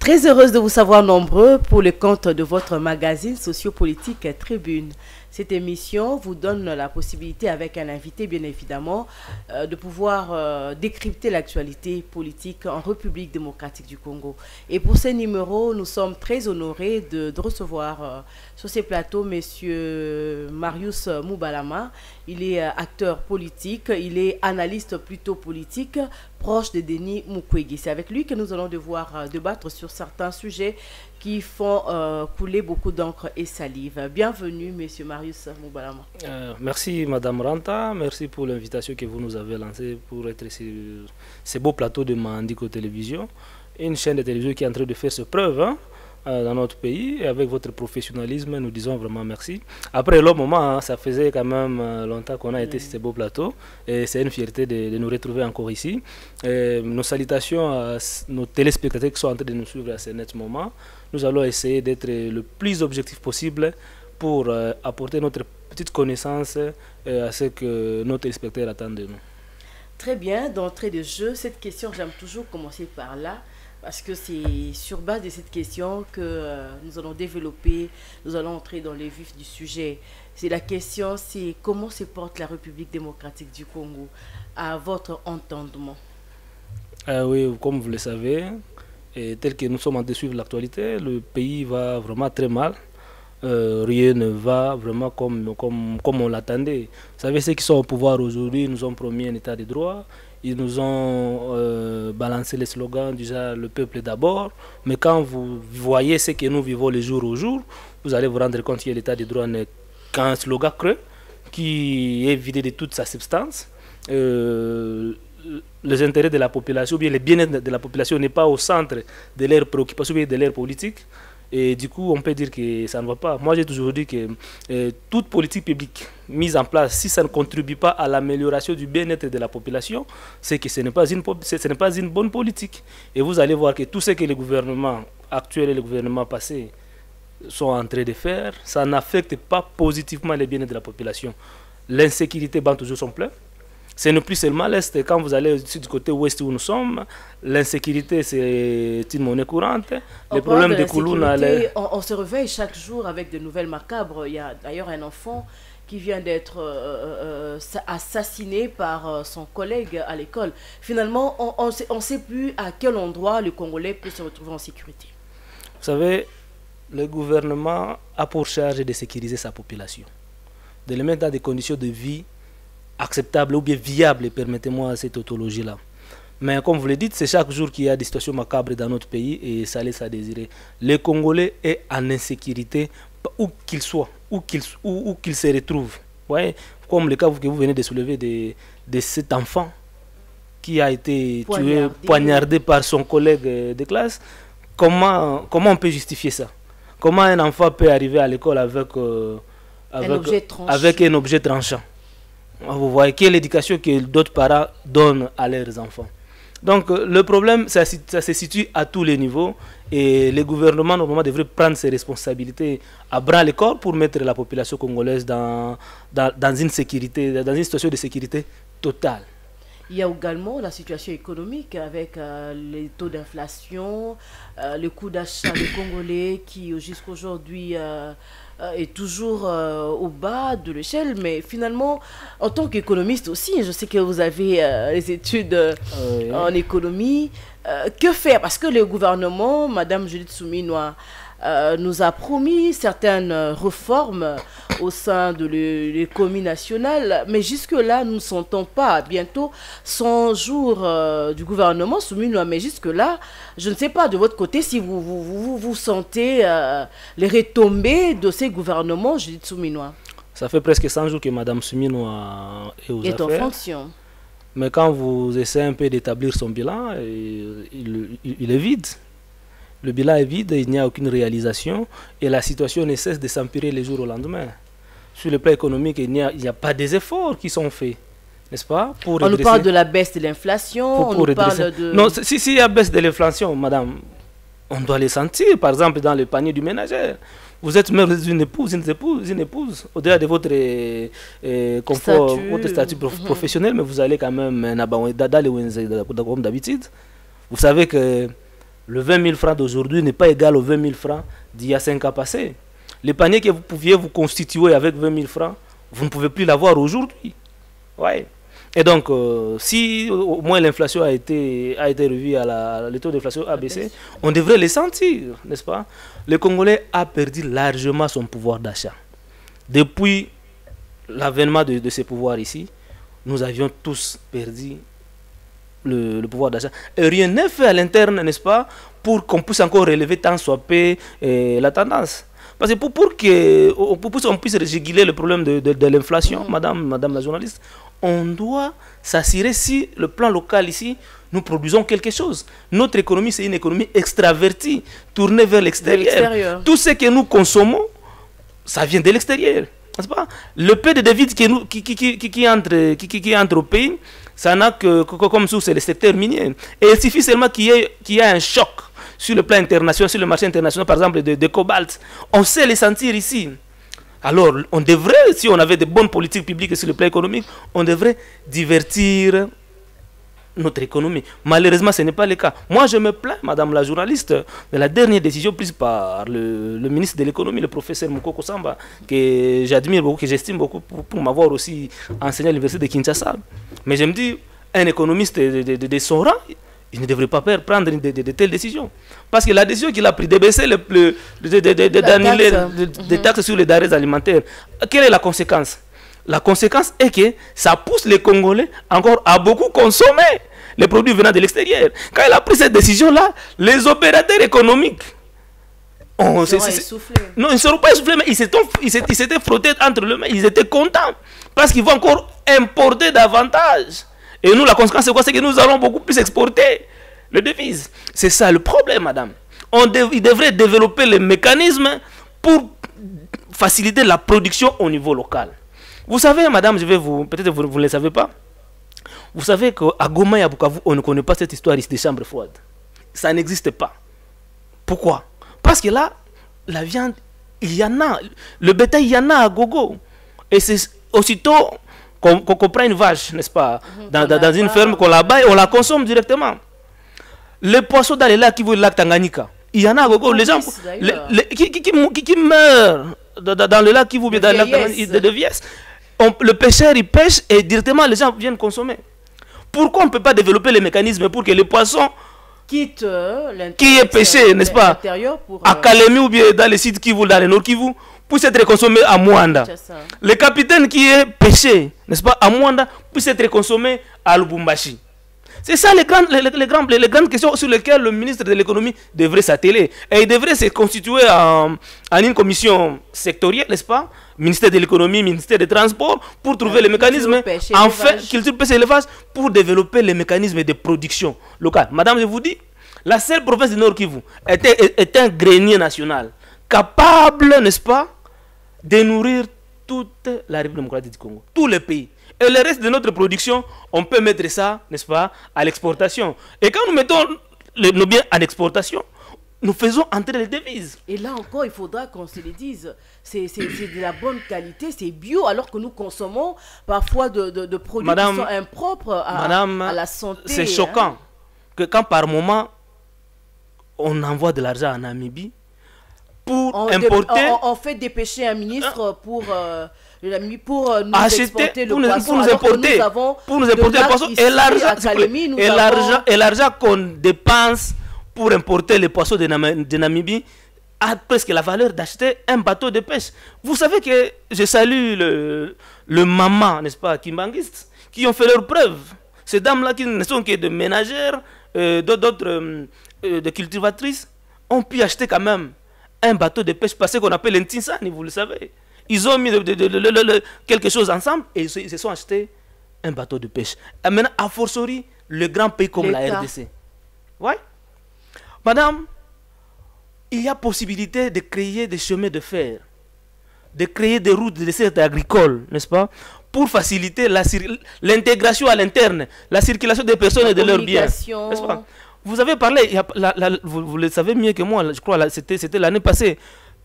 Très heureuse de vous savoir nombreux pour le compte de votre magazine sociopolitique Tribune. Cette émission vous donne la possibilité, avec un invité bien évidemment, de pouvoir décrypter l'actualité politique en République démocratique du Congo. Et pour ces numéros, nous sommes très honorés de recevoir sur ces plateaux M. Marius Moubalama. Il est acteur politique, il est analyste plutôt politique, proche de Denis Mukwege. C'est avec lui que nous allons devoir débattre sur certains sujets qui font couler beaucoup d'encre et salive. Bienvenue, M. Marius Moubalama. Merci, Madame Ranta. Merci pour l'invitation que vous nous avez lancée pour être sur ce beau plateau de Mandiko Télévision. Une chaîne de télévision qui est en train de faire ses preuves dans notre pays. Et avec votre professionnalisme, nous disons vraiment merci. Après le moment, ça faisait quand même longtemps qu'on a été sur ce beau plateau. Et c'est une fierté de nous retrouver encore ici. Et nos salutations à nos téléspectateurs qui sont en train de nous suivre à ce net moment. Nous allons essayer d'être le plus objectif possible pour apporter notre petite connaissance à ce que nos téléspectateurs attendent de nous. Très bien, d'entrée de jeu, cette question, j'aime toujours commencer par là, parce que c'est sur base de cette question que nous allons développer, nous allons entrer dans les vifs du sujet. C'est la question, c'est comment se porte la République démocratique du Congo, à votre entendement? Oui, comme vous le savez, et tel que nous sommes en train de suivre l'actualité, le pays va vraiment très mal. Rien ne va vraiment comme on l'attendait. Vous savez, ceux qui sont au pouvoir aujourd'hui nous ont promis un état de droit. Ils nous ont balancé les slogans du genre le peuple d'abord. Mais quand vous voyez ce que nous vivons le jour au jour, vous allez vous rendre compte que l'état de droit n'est qu'un slogan creux qui est vidé de toute sa substance. Les intérêts de la population, ou bien le bien-être de la population n'est pas au centre de leurs préoccupations, ou bien de leurs politiques. Et du coup, on peut dire que ça ne va pas. Moi, j'ai toujours dit que toute politique publique mise en place, si ça ne contribue pas à l'amélioration du bien-être de la population, c'est que ce n'est pas une bonne politique. Et vous allez voir que tout ce que le gouvernement actuel et le gouvernement passé sont en train de faire, ça n'affecte pas positivement le bien-être de la population. L'insécurité bat toujours son plein. Ce n'est plus seulement l'Est. Quand vous allez du côté ouest où nous sommes, l'insécurité, c'est une monnaie courante. Les problèmes de Koulouna... On se réveille chaque jour avec de nouvelles macabres. Il y a d'ailleurs un enfant qui vient d'être assassiné par son collègue à l'école. Finalement, on ne sait plus à quel endroit le Congolais peut se retrouver en sécurité. Vous savez, le gouvernement a pour charge de sécuriser sa population, de les mettre dans des conditions de vie acceptable ou bien viable, permettez-moi cette tautologie-là. Mais comme vous le dites, c'est chaque jour qu'il y a des situations macabres dans notre pays et ça laisse à désirer. Le Congolais est en insécurité où qu'il soit, où qu'il se retrouve. Ouais, comme le cas que vous venez de soulever de cet enfant qui a été poignardé par son collègue de classe. Comment on peut justifier ça? Comment un enfant peut arriver à l'école avec un objet tranchant? Vous voyez quelle éducation que d'autres parents donnent à leurs enfants. Donc le problème, ça se situe à tous les niveaux et le gouvernement normalement devrait prendre ses responsabilités à bras le corps pour mettre la population congolaise dans une situation de sécurité totale. Il y a également la situation économique avec les taux d'inflation, le coût d'achat des Congolais qui jusqu'à aujourd'hui est toujours au bas de l'échelle. Mais finalement, en tant qu'économiste aussi, je sais que vous avez les études en économie. Que faire? Parce que le gouvernement, Madame Judith Souminois, nous a promis certaines réformes au sein de l'économie nationale, mais jusque-là, nous ne sentons pas bientôt 100 jours du gouvernement soumis, mais jusque-là, je ne sais pas de votre côté si vous sentez les retombées de ces gouvernements, Judith Souminois. Ça fait presque 100 jours que Mme Souminois est aux affaires. En fonction. Mais quand vous essayez un peu d'établir son bilan, il est vide. Le bilan est vide, il n'y a aucune réalisation et la situation ne cesse de s'empirer les jours au lendemain. Sur le plan économique, il n'y a pas des efforts qui sont faits, n'est-ce pas? On nous parle de la baisse de l'inflation, on nous parle de... Non, si il y a baisse de l'inflation, madame, on doit les sentir, par exemple, dans le panier du ménagère. Vous êtes mère d'une épouse, une épouse, au-delà de votre confort, votre statut professionnel, mais vous allez quand même dans les comme d'habitude. Vous savez que Le 20 000 francs d'aujourd'hui n'est pas égal aux 20 000 francs d'il y a 5 ans passés. Le panier que vous pouviez vous constituer avec 20 000 francs, vous ne pouvez plus l'avoir aujourd'hui. Ouais. Et donc, si au moins l'inflation a été revue, le taux d'inflation a baissé, on devrait les sentir, n'est-ce pas? Le Congolais a perdu largement son pouvoir d'achat. Depuis l'avènement de ces pouvoirs ici, nous avions tous perdu le pouvoir d'achat. Et rien n'est fait à l'interne, n'est-ce pas, pour qu'on puisse encore relever tant soit peu la tendance. Parce que pour qu'on puisse réguler le problème de l'inflation, madame la journaliste, on doit s'assurer si le plan local ici, nous produisons quelque chose. Notre économie, c'est une économie extravertie, tournée vers l'extérieur. Tout ce que nous consommons, ça vient de l'extérieur. N'est-ce pas? Le peu de devises qui entre au pays, ça n'a que comme source le secteur minier. Et il suffit seulement qu'il y ait un choc sur le plan international, sur le marché international, par exemple, de cobalt. On sait les sentir ici. Alors, on devrait, si on avait de bonnes politiques publiques sur le plan économique, on devrait divertir notre économie. Malheureusement, ce n'est pas le cas. Moi, je me plains, madame la journaliste, de la dernière décision prise par le ministre de l'économie, le professeur Moukoko Samba, que j'admire beaucoup, que j'estime beaucoup pour m'avoir aussi enseigné à l'université de Kinshasa. Mais je me dis, un économiste de son rang, il ne devrait pas prendre de telles décisions. Parce que la décision qu'il a prise de baisser des taxes sur les denrées alimentaires, quelle est la conséquence? La conséquence est que ça pousse les Congolais encore à beaucoup consommer les produits venant de l'extérieur. Quand il a pris cette décision-là, les opérateurs économiques non, ils ne seront pas essoufflés, mais ils s'étaient frottés entre les mains. Ils étaient contents parce qu'ils vont encore importer davantage. Et nous, la conséquence, c'est quoi? C'est que nous allons beaucoup plus exporter les devises. C'est ça le problème, madame. Il devrait développer les mécanismes pour faciliter la production au niveau local. Vous savez, madame, peut-être vous ne le savez pas. Vous savez qu'à Goma et à Bukavu, on ne connaît pas cette histoire ici des chambres froides. Ça n'existe pas. Pourquoi? Parce que là, la viande, il y en a. Le bétail, il y en a à gogo. Et c'est aussitôt qu'on prend une vache, n'est-ce pas, dans une ferme, qu'on la bat et on la consomme directement. Les poissons dans les lacs qui vont le lac Tanganyika, il y en a à gogo. Les gens qui meurent dans le lac qui vont dans le lac Tanganyika de vieillesse. Le pêcheur, il pêche et directement les gens viennent consommer. Pourquoi on ne peut pas développer les mécanismes pour que les poissons qui est pêché, n'est-ce pas, à Kalemi ou bien dans les sites Kivu, dans le Nord Kivu, puisse être consommé à Mwanda. Le capitaine qui est pêché, n'est-ce pas, à Mwanda, puisse être consommé à Lubumbashi. C'est ça les grandes questions sur lesquelles le ministre de l'économie devrait s'atteler. Et il devrait se constituer en une commission sectorielle, n'est-ce pas? Ministère de l'économie, ministère des transports, pour trouver les mécanismes, enfin, culture, pêche et élevage, pour développer les mécanismes de production locale. Madame, je vous dis, la seule province du Nord Kivu est un grenier national, capable, n'est-ce pas, de nourrir toute la République démocratique du Congo, tous les pays. Et le reste de notre production, on peut mettre ça, n'est-ce pas, à l'exportation. Et quand nous mettons nos biens en exportation, nous faisons entrer les devises. Et là encore, il faudra qu'on se le dise, c'est de la bonne qualité, c'est bio, alors que nous consommons parfois de produits qui sont impropres à la santé. C'est choquant que quand par moment, on envoie de l'argent en Namibie pour importer... On fait dépêcher un ministre pour nous exporter le poisson, pour nous importer le poisson et l'argent qu'on dépense pour importer les poissons de Namibie a presque la valeur d'acheter un bateau de pêche. Vous savez que je salue le maman, n'est-ce pas, kimbanguistes, qui ont fait leurs preuves. Ces dames-là qui ne sont que de ménagères, d'autres de cultivatrices, ont pu acheter quand même un bateau de pêche passé qu'on appelle un tinsani, vous le savez. Ils ont mis quelque chose ensemble et ils se sont achetés un bateau de pêche. Et maintenant, a fortiori, le grand pays comme la RDC. Ouais. Madame, il y a possibilité de créer des chemins de fer, de créer des routes de dessert agricole, n'est-ce pas, pour faciliter l'intégration à l'interne, la circulation des personnes et de leurs biens. N'est-ce pas? Vous avez parlé, vous le savez mieux que moi, je crois, c'était l'année passée.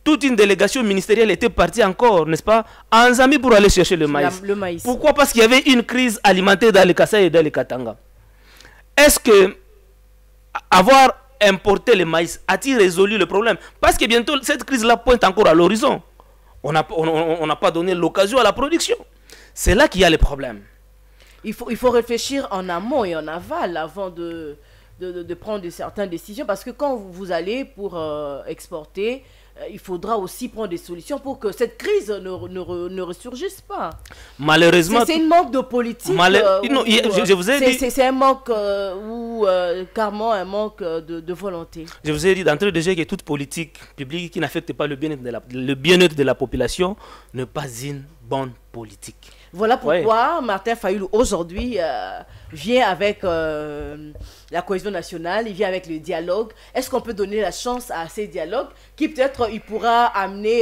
Toute une délégation ministérielle était partie encore, n'est-ce pas, en Zambie pour aller chercher le maïs. Pourquoi? Parce qu'il y avait une crise alimentaire dans le Kasaï et dans le Katanga. Est-ce que avoir importer le maïs a-t-il résolu le problème? Parce que bientôt, cette crise-là pointe encore à l'horizon. On n'a pas donné l'occasion à la production. C'est là qu'il y a les problèmes. Il faut réfléchir en amont et en aval avant de prendre certaines décisions. Parce que quand vous allez pour exporter, il faudra aussi prendre des solutions pour que cette crise ne ressurgisse pas. Malheureusement... C'est un manque de politique. Non, je vous ai dit... C'est un manque ou carrément un manque de volonté. Je vous ai dit d'entrée de jeu que toute politique publique qui n'affecte pas le bien-être de la population n'est pas une bonne politique. Voilà pourquoi Martin Fayulu aujourd'hui vient avec la cohésion nationale, il vient avec le dialogue. Est-ce qu'on peut donner la chance à ces dialogues qui peut-être il pourra amener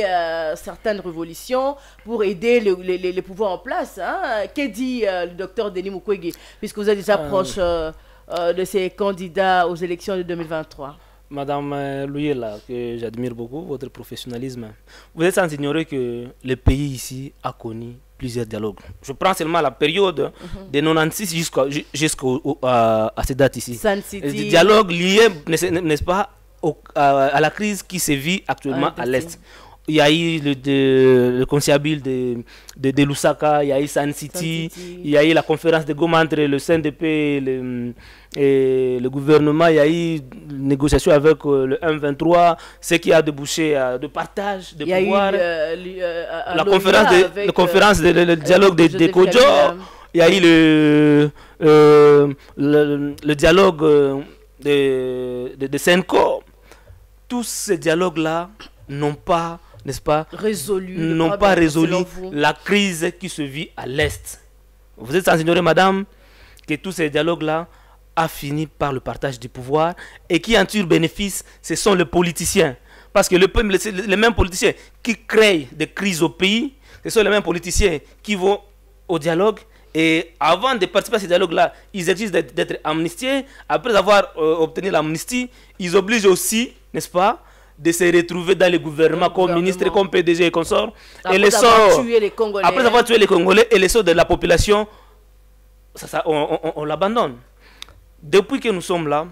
certaines révolutions pour aider les pouvoirs en place, hein? Que dit le docteur Denis Mukwege, puisque vous êtes déjà proche de ces candidats aux élections de 2023? Madame Louyela, que j'admire beaucoup, votre professionnalisme. Vous êtes sans ignorer que le pays ici a connu plusieurs dialogues. Je prends seulement la période de 96 jusqu'à cette date ici. Des dialogues liés, n'est-ce pas, à la crise qui se vit actuellement à l'Est. Il y a eu le conciliabule de Lusaka, il y a eu Sun City, il y a eu la conférence de Goma entre le CNDP et le gouvernement, il y a eu une négociation avec le M23, ce qui a débouché de partage de pouvoir. La conférence de dialogue de Kodjo, il y a eu le dialogue de Senko. Tous ces dialogues-là n'ont pas, n'est-ce pas, résolu la crise qui se vit à l'Est. Vous êtes sans ignorer, madame, que tous ces dialogues-là a fini par le partage du pouvoir et qui en tire bénéfice, ce sont les politiciens. Parce que les mêmes politiciens qui créent des crises au pays, ce sont les mêmes politiciens qui vont au dialogue et avant de participer à ces dialogues-là, ils exigent d'être amnistiés. Après avoir obtenu l'amnistie, ils obligent aussi, n'est-ce pas, de se retrouver dans le gouvernement comme ministre, comme PDG et consorts. Après avoir tué les Congolais et les sorts de la population, on l'abandonne. Depuis que nous sommes là,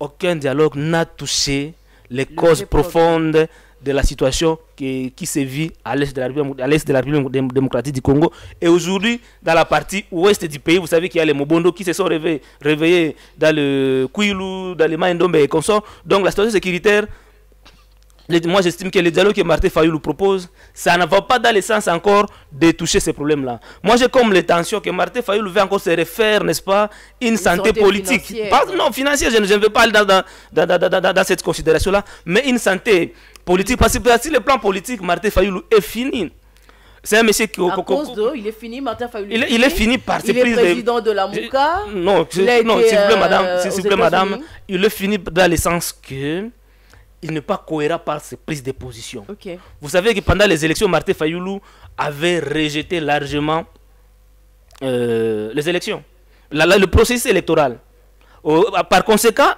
aucun dialogue n'a touché les causes profondes de la situation qui se vit à l'est de la République démocratique du Congo. Et aujourd'hui, dans la partie ouest du pays, vous savez qu'il y a les Mobondo qui se sont réveillés dans le Kwilu, dans les Maïndombe et consorts. Donc la situation sécuritaire, moi j'estime que le dialogue que Martin Fayulu propose, ça ne va pas dans le sens encore de toucher ces problèmes-là. Moi j'ai comme l'intention que Martin Fayulu veut encore se refaire, n'est-ce pas, une santé politique. Non, financière, je ne vais pas aller dans cette considération-là, mais une santé politique. Parce que si le plan politique, Martin Fayulu est fini. C'est un monsieur qui... À cause de... Il est fini, Martin Fayulu. Il est fini par ses prises de... Il est président de la MOUCA. Non, s'il vous plaît, madame, il est fini dans le sens que... il n'est pas cohérent par ses prises de position. Vous savez que pendant les élections, Martin Fayulu avait rejeté largement les élections, le processus électoral. Par conséquent,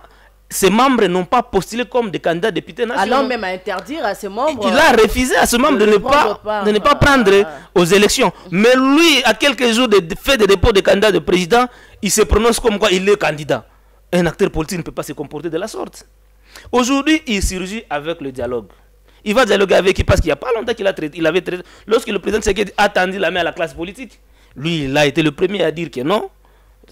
ses membres n'ont pas postulé comme des candidats députés nationaux. Alors même à interdire à ses membres... Il a refusé à ses membres de ne pas prendre aux élections. Mais lui, à quelques jours de fait de dépôt de candidat de président, il se prononce comme quoi il est candidat. Un acteur politique ne peut pas se comporter de la sorte. Aujourd'hui, il surgit avec le dialogue. Il va dialoguer avec qui? Parce qu'il n'y a pas longtemps qu'il avait traité. Lorsque le président Tshisekedi a tendu la main à la classe politique, lui, il a été le premier à dire que non,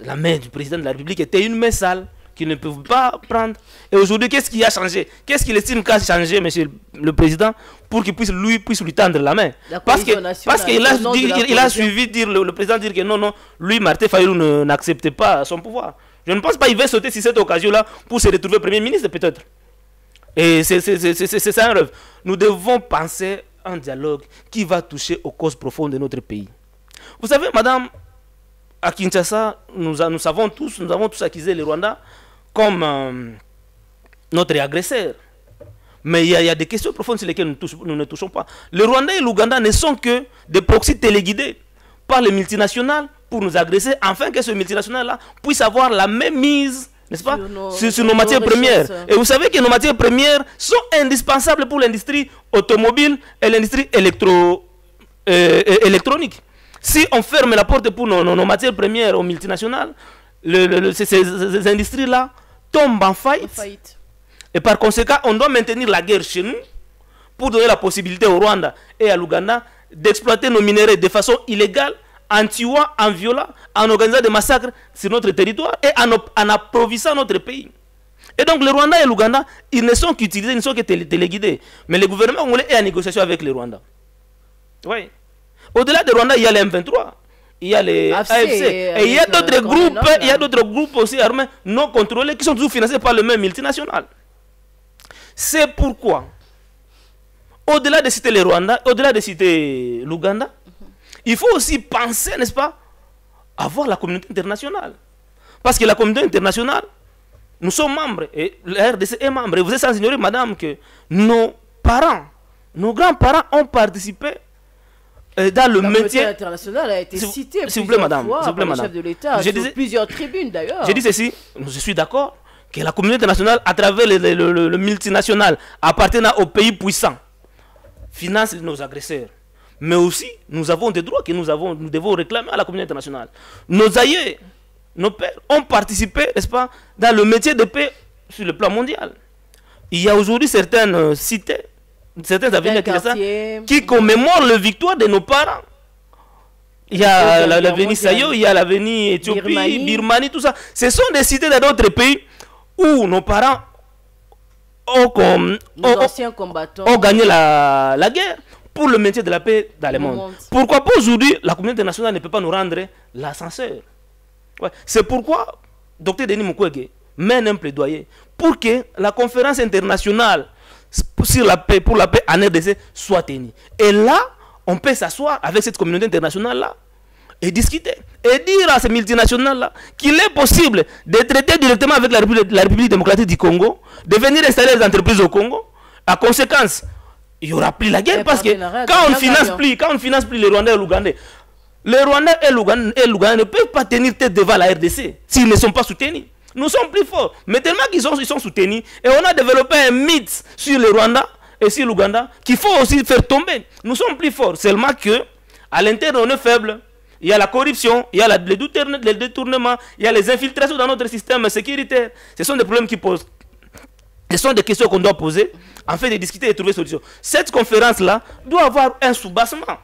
la main du président de la République était une main sale qu'il ne pouvait pas prendre. Et aujourd'hui, qu'est-ce qui a changé? Qu'est-ce qu'il estime qu'a changé, monsieur le président, pour qu'il puisse lui tendre la main? Parce qu'il a suivi dire, le président dire que non, lui, Martin Fayulu n'acceptait pas son pouvoir. Je ne pense pas qu'il va sauter sur cette occasion-là pour se retrouver Premier ministre, peut-être. Et c'est ça un rêve. Nous devons penser à un dialogue qui va toucher aux causes profondes de notre pays. Vous savez, madame, à Kinshasa, nous avons tous accusé le Rwanda comme notre agresseur. Mais il y a des questions profondes sur lesquelles nous ne touchons pas. Le Rwanda et l'Ouganda ne sont que des proxys téléguidés par les multinationales pour nous agresser, afin que ce multinational-là puisse avoir la même mise, n'est-ce pas, sur nos matières premières. Et vous savez que nos matières premières sont indispensables pour l'industrie automobile et l'industrie électronique. Si on ferme la porte pour nos matières premières aux multinationales, ces industries-là tombent en faillite. Et par conséquent, on doit maintenir la guerre chez nous pour donner la possibilité au Rwanda et à l'Ouganda d'exploiter nos minéraux de façon illégale, en tuant, en violant, en organisant des massacres sur notre territoire et en approvissant notre pays. Et donc le Rwanda et l'Ouganda, ils ne sont qu'utilisés, ils ne sont que téléguidés. Mais le gouvernement congolais est en négociation avec le Rwanda. Oui. Au-delà du Rwanda, il y a les M23, il y a les AFC, et il y a d'autres groupes, il y a d'autres groupes aussi armés non contrôlés qui sont toujours financés par le même multinational. C'est pourquoi, au-delà de citer le Rwanda, au-delà de citer l'Ouganda, il faut aussi penser, n'est-ce pas, à voir la communauté internationale. Parce que la communauté internationale, nous sommes membres, et la RDC est membre. Et vous êtes sans ignorer, madame, que nos parents, nos grands-parents ont participé dans le métier. La internationale a été citée s'il vous plaît, madame, fois par le chef de l'État, sur plusieurs tribunes d'ailleurs. J'ai dit ceci, je suis d'accord que la communauté internationale, à travers le multinational appartenant aux pays puissants, finance nos agresseurs. Mais aussi, nous avons des droits que nous devons réclamer à la communauté internationale. Nos aïeux, nos pères ont participé, n'est-ce pas, dans le métier de paix sur le plan mondial. Il y a aujourd'hui certaines cités, certains avenirs qui commémorent la victoire de nos parents. Il y a l'avenir Sayo, il y a l'avenir Éthiopie, Birmanie, tout ça. Ce sont des cités dans d'autres pays où nos parents ont gagné la guerre pour le maintien de la paix dans le monde. Pourquoi pas aujourd'hui, la communauté internationale ne peut pas nous rendre l'ascenseur? Ouais. C'est pourquoi Dr Denis Mukwege mène un plaidoyer pour que la conférence internationale sur la paix, pour la paix en RDC soit tenue. Et là, on peut s'asseoir avec cette communauté internationale-là et discuter. Et dire à ces multinationales-là qu'il est possible de traiter directement avec la République démocratique du Congo, de venir installer des entreprises au Congo. À conséquence, il n'y aura plus la guerre parce que quand on ne finance plus les Rwandais et l'Ougandais, les Rwandais et l'Ougandais ne peuvent pas tenir tête devant la RDC s'ils ne sont pas soutenus. Nous sommes plus forts, mais tellement qu'ils sont soutenus, et on a développé un mythe sur le Rwanda et sur l'Ouganda qu'il faut aussi faire tomber. Nous sommes plus forts, seulement que à l'intérieur on est faible. Il y a la corruption, il y a le détournement, il y a les infiltrations dans notre système sécuritaire. Ce sont des problèmes qui posent. Ce sont des questions qu'on doit poser afin de discuter et de trouver des solutions. Cette conférence-là doit avoir un soubassement.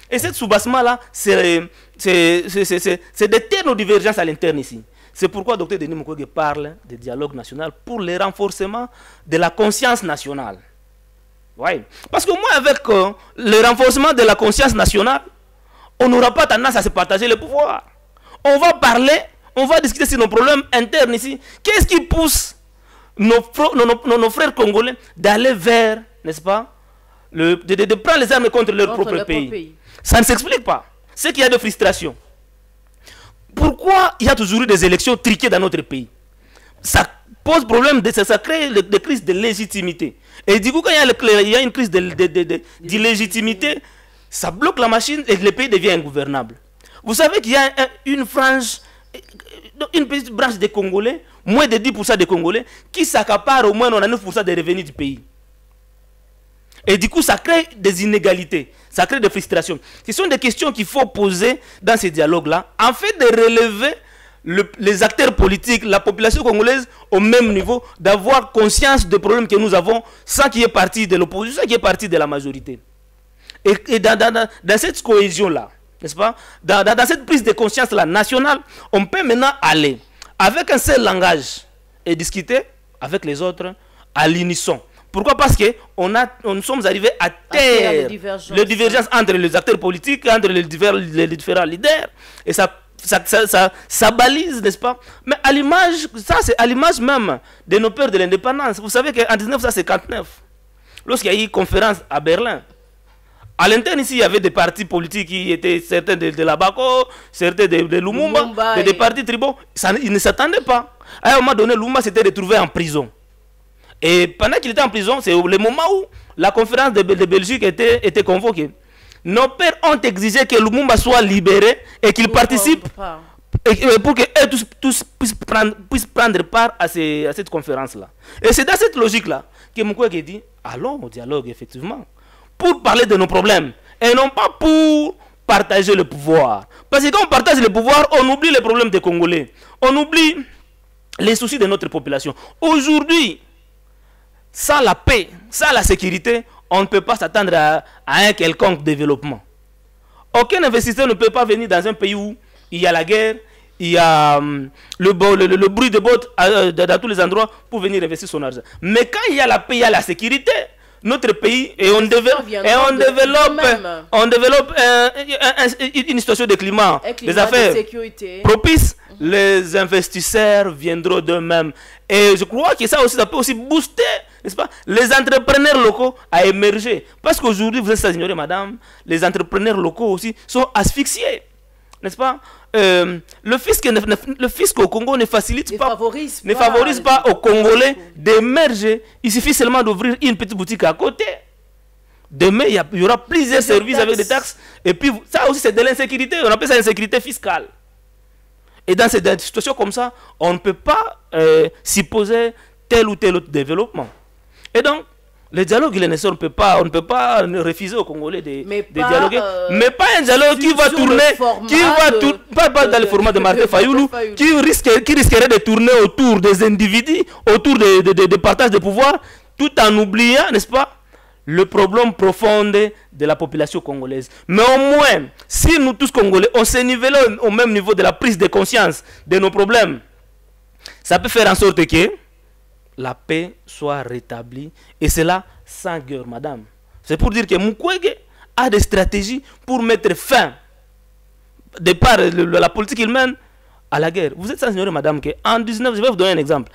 Et ce soubassement-là, c'est d'éteindre nos divergences à l'interne ici. C'est pourquoi Dr Denis Mukwege parle de dialogue national pour le renforcement de la conscience nationale. Oui. Parce que moi, avec le renforcement de la conscience nationale, on n'aura pas tendance à se partager le pouvoir. On va parler, on va discuter sur nos problèmes internes ici. Qu'est-ce qui pousse nos frères congolais d'aller vers, n'est-ce pas, de prendre les armes contre leur propre pays. Ça ne s'explique pas. C'est qu'il y a de frustration. Pourquoi il y a toujours eu des élections triquées dans notre pays? Ça pose problème, ça crée des crises de légitimité. Et du coup, quand il y a une crise d'illégitimité, ça bloque la machine et le pays devient ingouvernable. Vous savez qu'il y a une petite branche des Congolais, moins de 10% des Congolais, qui s'accaparent au moins 9% des revenus du pays. Et du coup, ça crée des inégalités, ça crée des frustrations. Ce sont des questions qu'il faut poser dans ces dialogues-là, afin de relever les acteurs politiques, la population congolaise au même niveau, d'avoir conscience des problèmes que nous avons, sans qu'il y ait partie de l'opposition, sans qu'il y ait partie de la majorité. Et dans cette cohésion-là, n'est-ce pas, dans cette prise de conscience-là nationale, on peut maintenant aller avec un seul langage et discuter avec les autres à l'unisson. Pourquoi? Parce que nous sommes arrivés à taire les divergences entre les acteurs politiques, entre les différents leaders, et ça balise, n'est-ce pas? Mais à l'image, ça c'est à l'image même de nos pères de l'indépendance. Vous savez qu'en 1959, lorsqu'il y a eu une conférence à Berlin, à l'interne ici, il y avait des partis politiques qui étaient certains de la Bako, certains de Lumumba, des partis tribaux. Ils ne s'attendaient pas. À un moment donné, Lumumba s'était retrouvé en prison. Et pendant qu'il était en prison, c'est le moment où la conférence de Belgique était convoquée. Nos pères ont exigé que Lumumba soit libéré et qu'il participe pour que tous puissent prendre part à cette conférence-là. Et c'est dans cette logique-là que Mukwege dit, allons au dialogue, effectivement, pour parler de nos problèmes, et non pas pour partager le pouvoir. Parce que quand on partage le pouvoir, on oublie les problèmes des Congolais. On oublie les soucis de notre population. Aujourd'hui, sans la paix, sans la sécurité, on ne peut pas s'attendre à un quelconque développement. Aucun investisseur ne peut pas venir dans un pays où il y a la guerre, il y a le bruit de bottes dans tous les endroits pour venir investir son argent. Mais quand il y a la paix, il y a la sécurité, notre pays, et on développe une situation de climat, des affaires propices, les investisseurs viendront d'eux-mêmes. Et je crois que ça peut aussi booster, n'est-ce pas, les entrepreneurs locaux à émerger. Parce qu'aujourd'hui, vous êtes ignoré, madame, les entrepreneurs locaux aussi sont asphyxiés, n'est-ce pas? Le fisc au Congo ne favorise pas aux Congolais d'émerger. Il suffit seulement d'ouvrir une petite boutique à côté. Demain, il y aura plusieurs services avec des taxes. Et puis, ça aussi, c'est de l'insécurité. On appelle ça l'insécurité fiscale. Et dans cette situation comme ça, on ne peut pas supposer tel ou tel autre développement. Et donc, le dialogue, il est nécessaire. On ne peut pas refuser aux Congolais de dialoguer. Mais pas un dialogue qui va tourner, pas dans le format de Martin Fayoulou, qui risquerait de tourner autour des individus, autour de partage de pouvoir, tout en oubliant, n'est-ce pas, le problème profond de la population congolaise. Mais au moins, si nous tous Congolais, on se nivelle au même niveau de la prise de conscience de nos problèmes, ça peut faire en sorte que la paix soit rétablie, et cela sans guerre, madame. C'est pour dire que Mukwege a des stratégies pour mettre fin, de par la politique qu'il mène, à la guerre. Vous êtes sans ignorer, madame, qu'en 19, je vais vous donner un exemple.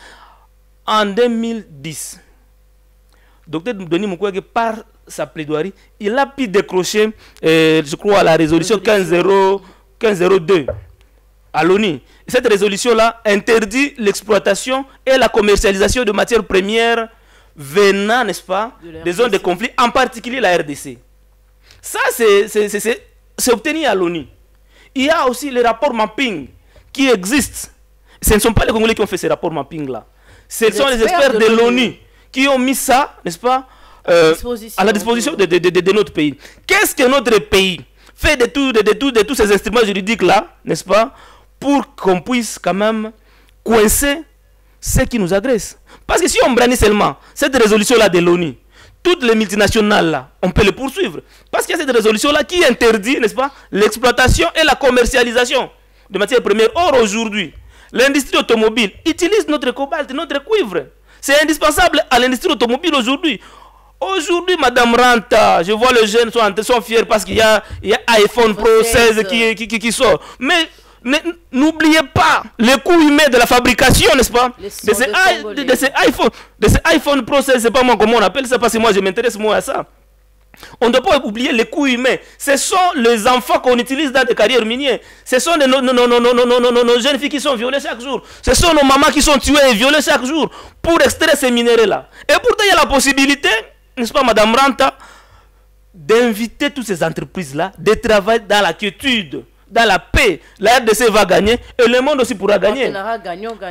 En 2010, Dr Denis Mukwege, par sa plaidoirie, il a pu décrocher, je crois, la résolution 1502 à l'ONU. Cette résolution-là interdit l'exploitation et la commercialisation de matières premières venant, n'est-ce pas, des zones de conflit, en particulier la RDC. Ça, c'est obtenu à l'ONU. Il y a aussi les rapports mapping qui existent. Ce ne sont pas les Congolais qui ont fait ces rapports mapping-là. Ce sont les experts de l'ONU qui ont mis ça, n'est-ce pas, à la disposition de notre pays. Qu'est-ce que notre pays fait de tous ces instruments juridiques-là, n'est-ce pas, pour qu'on puisse quand même coincer ceux qui nous agressent? Parce que si on brandit seulement cette résolution-là de l'ONU, toutes les multinationales là, on peut les poursuivre. Parce qu'il y a cette résolution-là qui interdit, n'est-ce pas, l'exploitation et la commercialisation de matières premières. Or, aujourd'hui, l'industrie automobile utilise notre cobalt, notre cuivre. C'est indispensable à l'industrie automobile aujourd'hui. Aujourd'hui, Madame Ranta, je vois les jeunes sont fiers parce qu'il y a iPhone Pro 16 qui sort. Mais n'oubliez pas le coût humain de la fabrication, n'est-ce pas, de ces iPhone Pro 16, c'est pas moi comment on appelle ça, parce que moi je m'intéresse moi à ça. On ne doit pas oublier les coûts humains. Ce sont les enfants qu'on utilise dans des carrières minières. Ce sont nos jeunes filles qui sont violées chaque jour. Ce sont nos mamans qui sont tuées et violées chaque jour pour extraire ces minéraux-là. Et pourtant, il y a la possibilité, n'est-ce pas, Madame Ranta, d'inviter toutes ces entreprises-là de travailler dans la quiétude, dans la paix. La RDC va gagner et le monde aussi pourra gagner.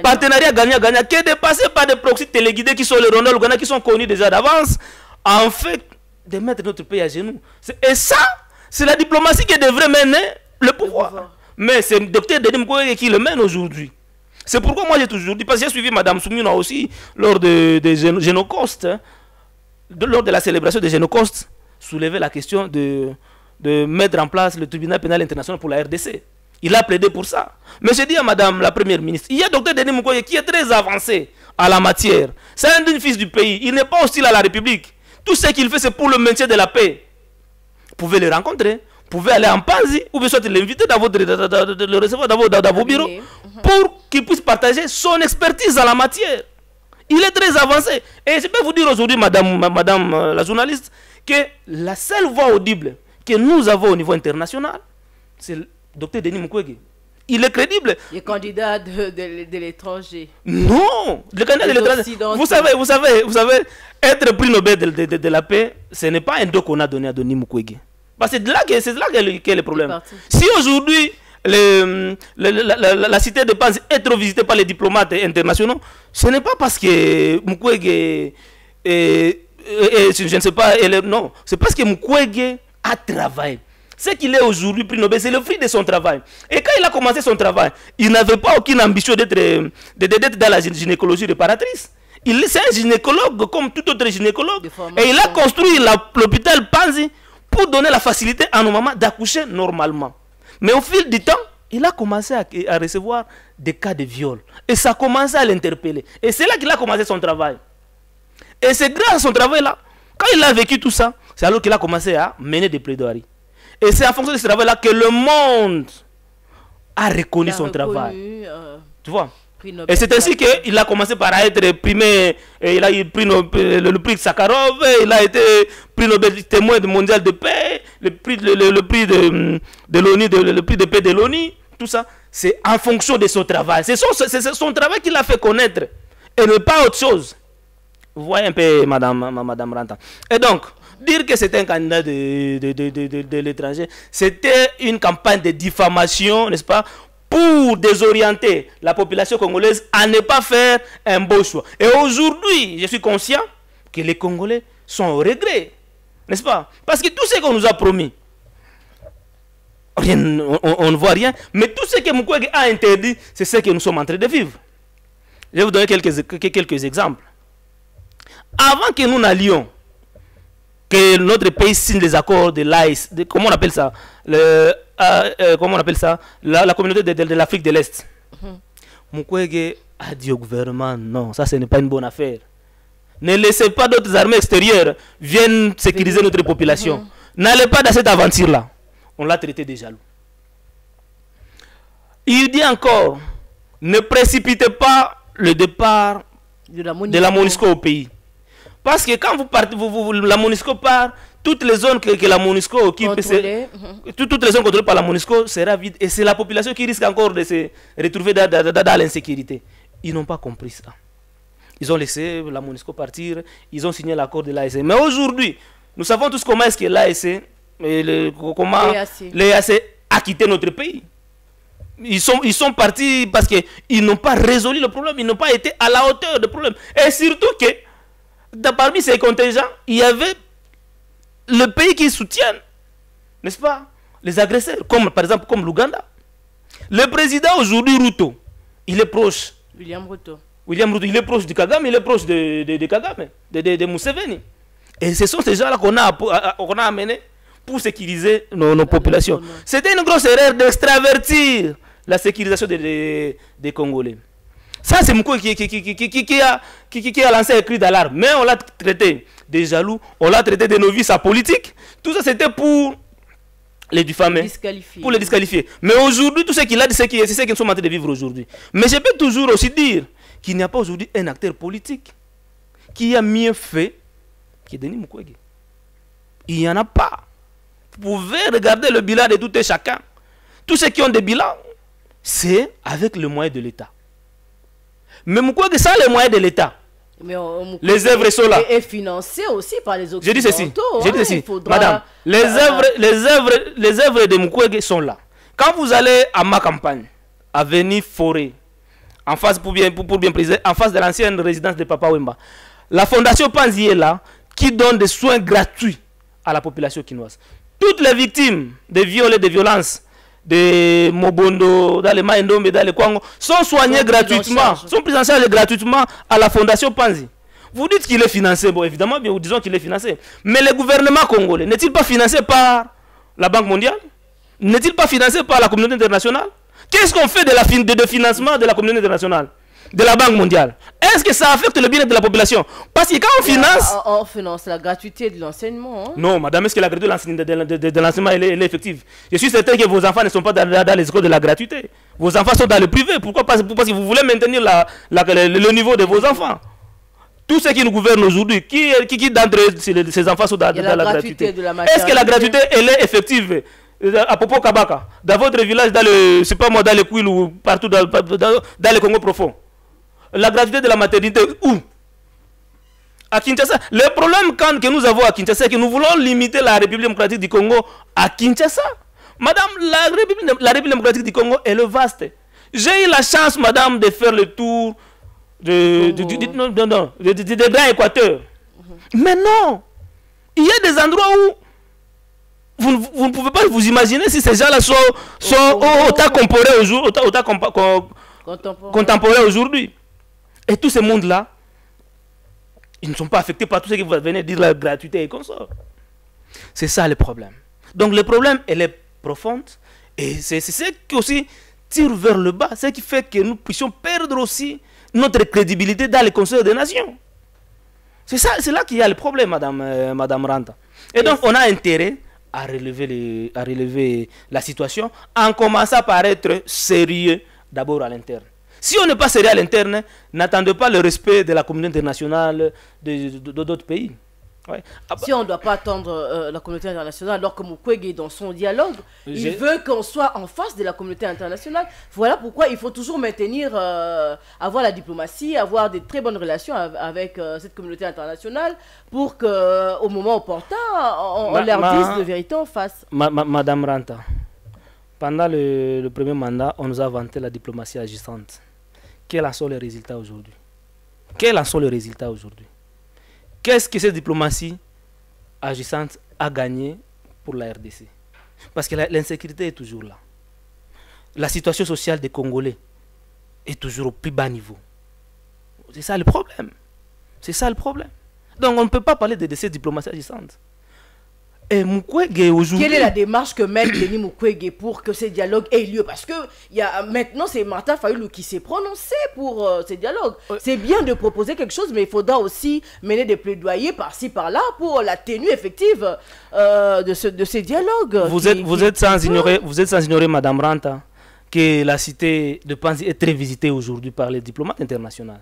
Partenariat gagnant-gagnant, qui est dépassé par des proxys téléguidés qui sont les Ronald Ouganda, qui sont connus déjà d'avance. En fait, de mettre notre pays à genoux. Et ça, c'est la diplomatie qui devrait mener le pouvoir. Mais c'est le docteur Denis Mukwege qui le mène aujourd'hui. C'est pourquoi moi j'ai toujours dit, parce que j'ai suivi Mme Soumina aussi lors de Génocost, hein, lors de la célébration de Génocost, soulever la question de mettre en place le tribunal pénal international pour la RDC. Il a plaidé pour ça. Mais j'ai dit à Madame la Première ministre, il y a docteur Denis Mukwege qui est très avancé à la matière. C'est un digne fils du pays. Il n'est pas hostile à la République. Tout ce qu'il fait, c'est pour le maintien de la paix. Vous pouvez le rencontrer, vous pouvez aller en Panzi, ou bien soit l'inviter de le recevoir dans vos bureaux, pour qu'il puisse partager son expertise dans la matière. Il est très avancé. Et je peux vous dire aujourd'hui, madame la journaliste, que la seule voix audible que nous avons au niveau international, c'est le docteur Denis Mukwege. Il est crédible. Le candidat de l'étranger. Non, le candidat de l'étranger. Vous savez, être prix Nobel de la paix, ce n'est pas un dos qu'on a donné à Denis Mukwege. Parce que c'est là qu'est le problème. Si aujourd'hui, la cité de Panzi est trop visitée par les diplomates internationaux, ce n'est pas parce que Mukwege, je ne sais pas, non, c'est parce que Mukwege a travaillé. Ce qu'il est aujourd'hui prix Nobel, c'est le fruit de son travail. Et quand il a commencé son travail, il n'avait pas aucune ambition d'être dans la gynécologie réparatrice. C'est un gynécologue comme tout autre gynécologue. Et il a formations. construit l'hôpital Panzi pour donner la facilité à nos mamans d'accoucher normalement. Mais au fil du temps, il a commencé à recevoir des cas de viol. Et ça a commencé à l'interpeller. Et c'est là qu'il a commencé son travail. Et c'est grâce à son travail-là, quand il a vécu tout ça, c'est alors qu'il a commencé à mener des plaidoiries. Et c'est en fonction de ce travail-là que le monde a reconnu son travail. Tu vois? Et c'est ainsi qu'il a commencé par être primé, il a eu le prix de Sakharov, il a été prix Nobel témoin mondial de paix, le prix de l'ONU, le prix de paix de l'ONU, tout ça, c'est en fonction de son travail. C'est son travail qui l'a fait connaître, et ne pas autre chose. Vous voyez un peu, Madame Ranta. Et donc, dire que c'était un candidat de l'étranger, c'était une campagne de diffamation, n'est-ce pas, pour désorienter la population congolaise à ne pas faire un beau choix. Et aujourd'hui, je suis conscient que les Congolais sont au regret, n'est-ce pas? Parce que tout ce qu'on nous a promis, rien, on ne voit rien, mais tout ce que Mukwege a interdit, c'est ce que nous sommes en train de vivre. Je vais vous donner quelques exemples. Avant que nous n'allions, que notre pays signe les accords de l'AIS, comment on appelle ça, comment on appelle ça, la communauté de l'Afrique de l'Est. Mukwege a dit au gouvernement, non, ça ce n'est pas une bonne affaire. Ne laissez pas d'autres armées extérieures viennent sécuriser notre population. N'allez pas dans cette aventure-là. On l'a traité de jaloux. Il dit encore, ne précipitez pas le départ de la MONUSCO au pays. Parce que quand vous partez, la MONUSCO part, toutes les zones que la MONUSCO occupe, toutes les zones contrôlées par la MONUSCO sera vide. Et c'est la population qui risque encore de se retrouver dans l'insécurité. Ils n'ont pas compris ça. Ils ont laissé la MONUSCO partir, ils ont signé l'accord de l'AEC. Mais aujourd'hui, nous savons tous comment est-ce que l'AEC, comment l'EAC a quitté notre pays. Ils sont partis parce qu'ils n'ont pas résolu le problème, ils n'ont pas été à la hauteur du problème. Et surtout que, parmi ces contingents, il y avait le pays qui soutient, n'est-ce pas, les agresseurs, comme par exemple comme l'Ouganda. Le président aujourd'hui, Ruto, il est proche. William Ruto, il est proche de Kagame, il est proche de Kagame, de Museveni. Et ce sont ces gens-là qu'on a amenés pour sécuriser nos populations. C'était une grosse erreur d'extravertir la sécurisation des Congolais. Ça, c'est Mukwege qui a lancé un cri d'alarme. Mais on l'a traité de jaloux, on l'a traité de novice à politique. Tout ça, c'était pour les diffamer, pour les disqualifier. Mais aujourd'hui, tout ce qu'il a dit, c'est ce qu'ils sont en train de vivre aujourd'hui. Mais je peux toujours aussi dire qu'il n'y a pas aujourd'hui un acteur politique qui a mieux fait que Denis Mukwege. Il n'y en a pas. Vous pouvez regarder le bilan de tout et chacun. Tous ceux qui ont des bilans, c'est avec le moyen de l'État. Mais Mukwege, sans les moyens de l'État, les œuvres sont là. Et financé aussi par les Occidentaux. Je dis ceci, madame, les œuvres de Mukwege sont là. Quand vous allez à ma campagne, à Avenue Forêt, en face, pour bien préciser, en face de l'ancienne résidence de Papa Wemba, la fondation Panzi est là, qui donne des soins gratuits à la population quinoise. Toutes les victimes de viols et de violences de Mobondo, dans les Maïndombe, dans les Kwango, sont soignés gratuitement, sont pris en charge gratuitement à la fondation Panzi. Vous dites qu'il est financé, bon évidemment, bien, nous disons qu'il est financé. Mais le gouvernement congolais, n'est-il pas financé par la Banque mondiale? N'est-il pas financé par la communauté internationale? Qu'est-ce qu'on fait de financement de la communauté internationale, de la Banque mondiale? Est-ce que ça affecte le bien-être de la population? Parce que quand on finance... On finance la gratuité de l'enseignement. Hein? Non, madame, est-ce que la gratuité de l'enseignement est effective? Je suis certain que vos enfants ne sont pas dans les écoles de la gratuité. Vos enfants sont dans le privé. Pourquoi? Parce que vous voulez maintenir le niveau de vos enfants. Tout ce qui nous gouverne aujourd'hui, qui d'entre ces enfants sont dans la gratuité? Est-ce que la gratuité elle est effective? À Popo Kabaka, dans votre village, dans le, c'est pas moi, dans les Kouil ou partout dans le Congo profond. La gratuité de la maternité, où? À Kinshasa. Le problème que nous avons à Kinshasa, c'est que nous voulons limiter la République démocratique du Congo à Kinshasa. Madame, la République démocratique du Congo est le vaste. J'ai eu la chance, madame, de faire le tour des grands Équateurs. Mais non, il y a des endroits où vous ne pouvez pas vous imaginer si ces gens-là sont autant contemporains aujourd'hui. Et tout ce monde-là, Ils ne sont pas affectés par tout ce que vous venez de dire, la gratuité et consorts. C'est ça le problème. Donc le problème, elle est profonde. Et c'est ce qui aussi tire vers le bas. Ce qui fait que nous puissions perdre aussi notre crédibilité dans les conseils des nations. C'est là qu'il y a le problème, Madame Ranta. Et donc on a intérêt à relever la situation en commençant par être sérieux d'abord à l'interne. Si on n'est pas sérieux à l'interne, n'attendez pas le respect de la communauté internationale d'autres pays. Ouais. Si on ne doit pas attendre la communauté internationale, alors que Mukwege, dans son dialogue, il veut qu'on soit en face de la communauté internationale. Voilà pourquoi il faut toujours maintenir, avoir la diplomatie, avoir de très bonnes relations avec cette communauté internationale pour qu'au moment opportun, on leur dise de vérité en face. Madame Ranta, pendant le premier mandat, on nous a vanté la diplomatie agissante. Quels en sont les résultats aujourd'hui? Quels en sont les résultats aujourd'hui? Qu'est-ce que cette diplomatie agissante a gagné pour la RDC? Parce que l'insécurité est toujours là. La situation sociale des Congolais est toujours au plus bas niveau. C'est ça le problème. C'est ça le problème. Donc on ne peut pas parler de cette diplomatie agissante. Et Mukwege aujourd'hui... Quelle est la démarche que mène Denis Mukwege pour que ces dialogues aient lieu? Parce que maintenant, c'est Martin Fayulu qui s'est prononcé pour ces dialogues. C'est bien de proposer quelque chose, mais il faudra aussi mener des plaidoyers par-ci, par-là pour la tenue effective de ces dialogues. Vous êtes sans ignorer, Madame Ranta, que la cité de Panzi est très visitée aujourd'hui par les diplomates internationaux.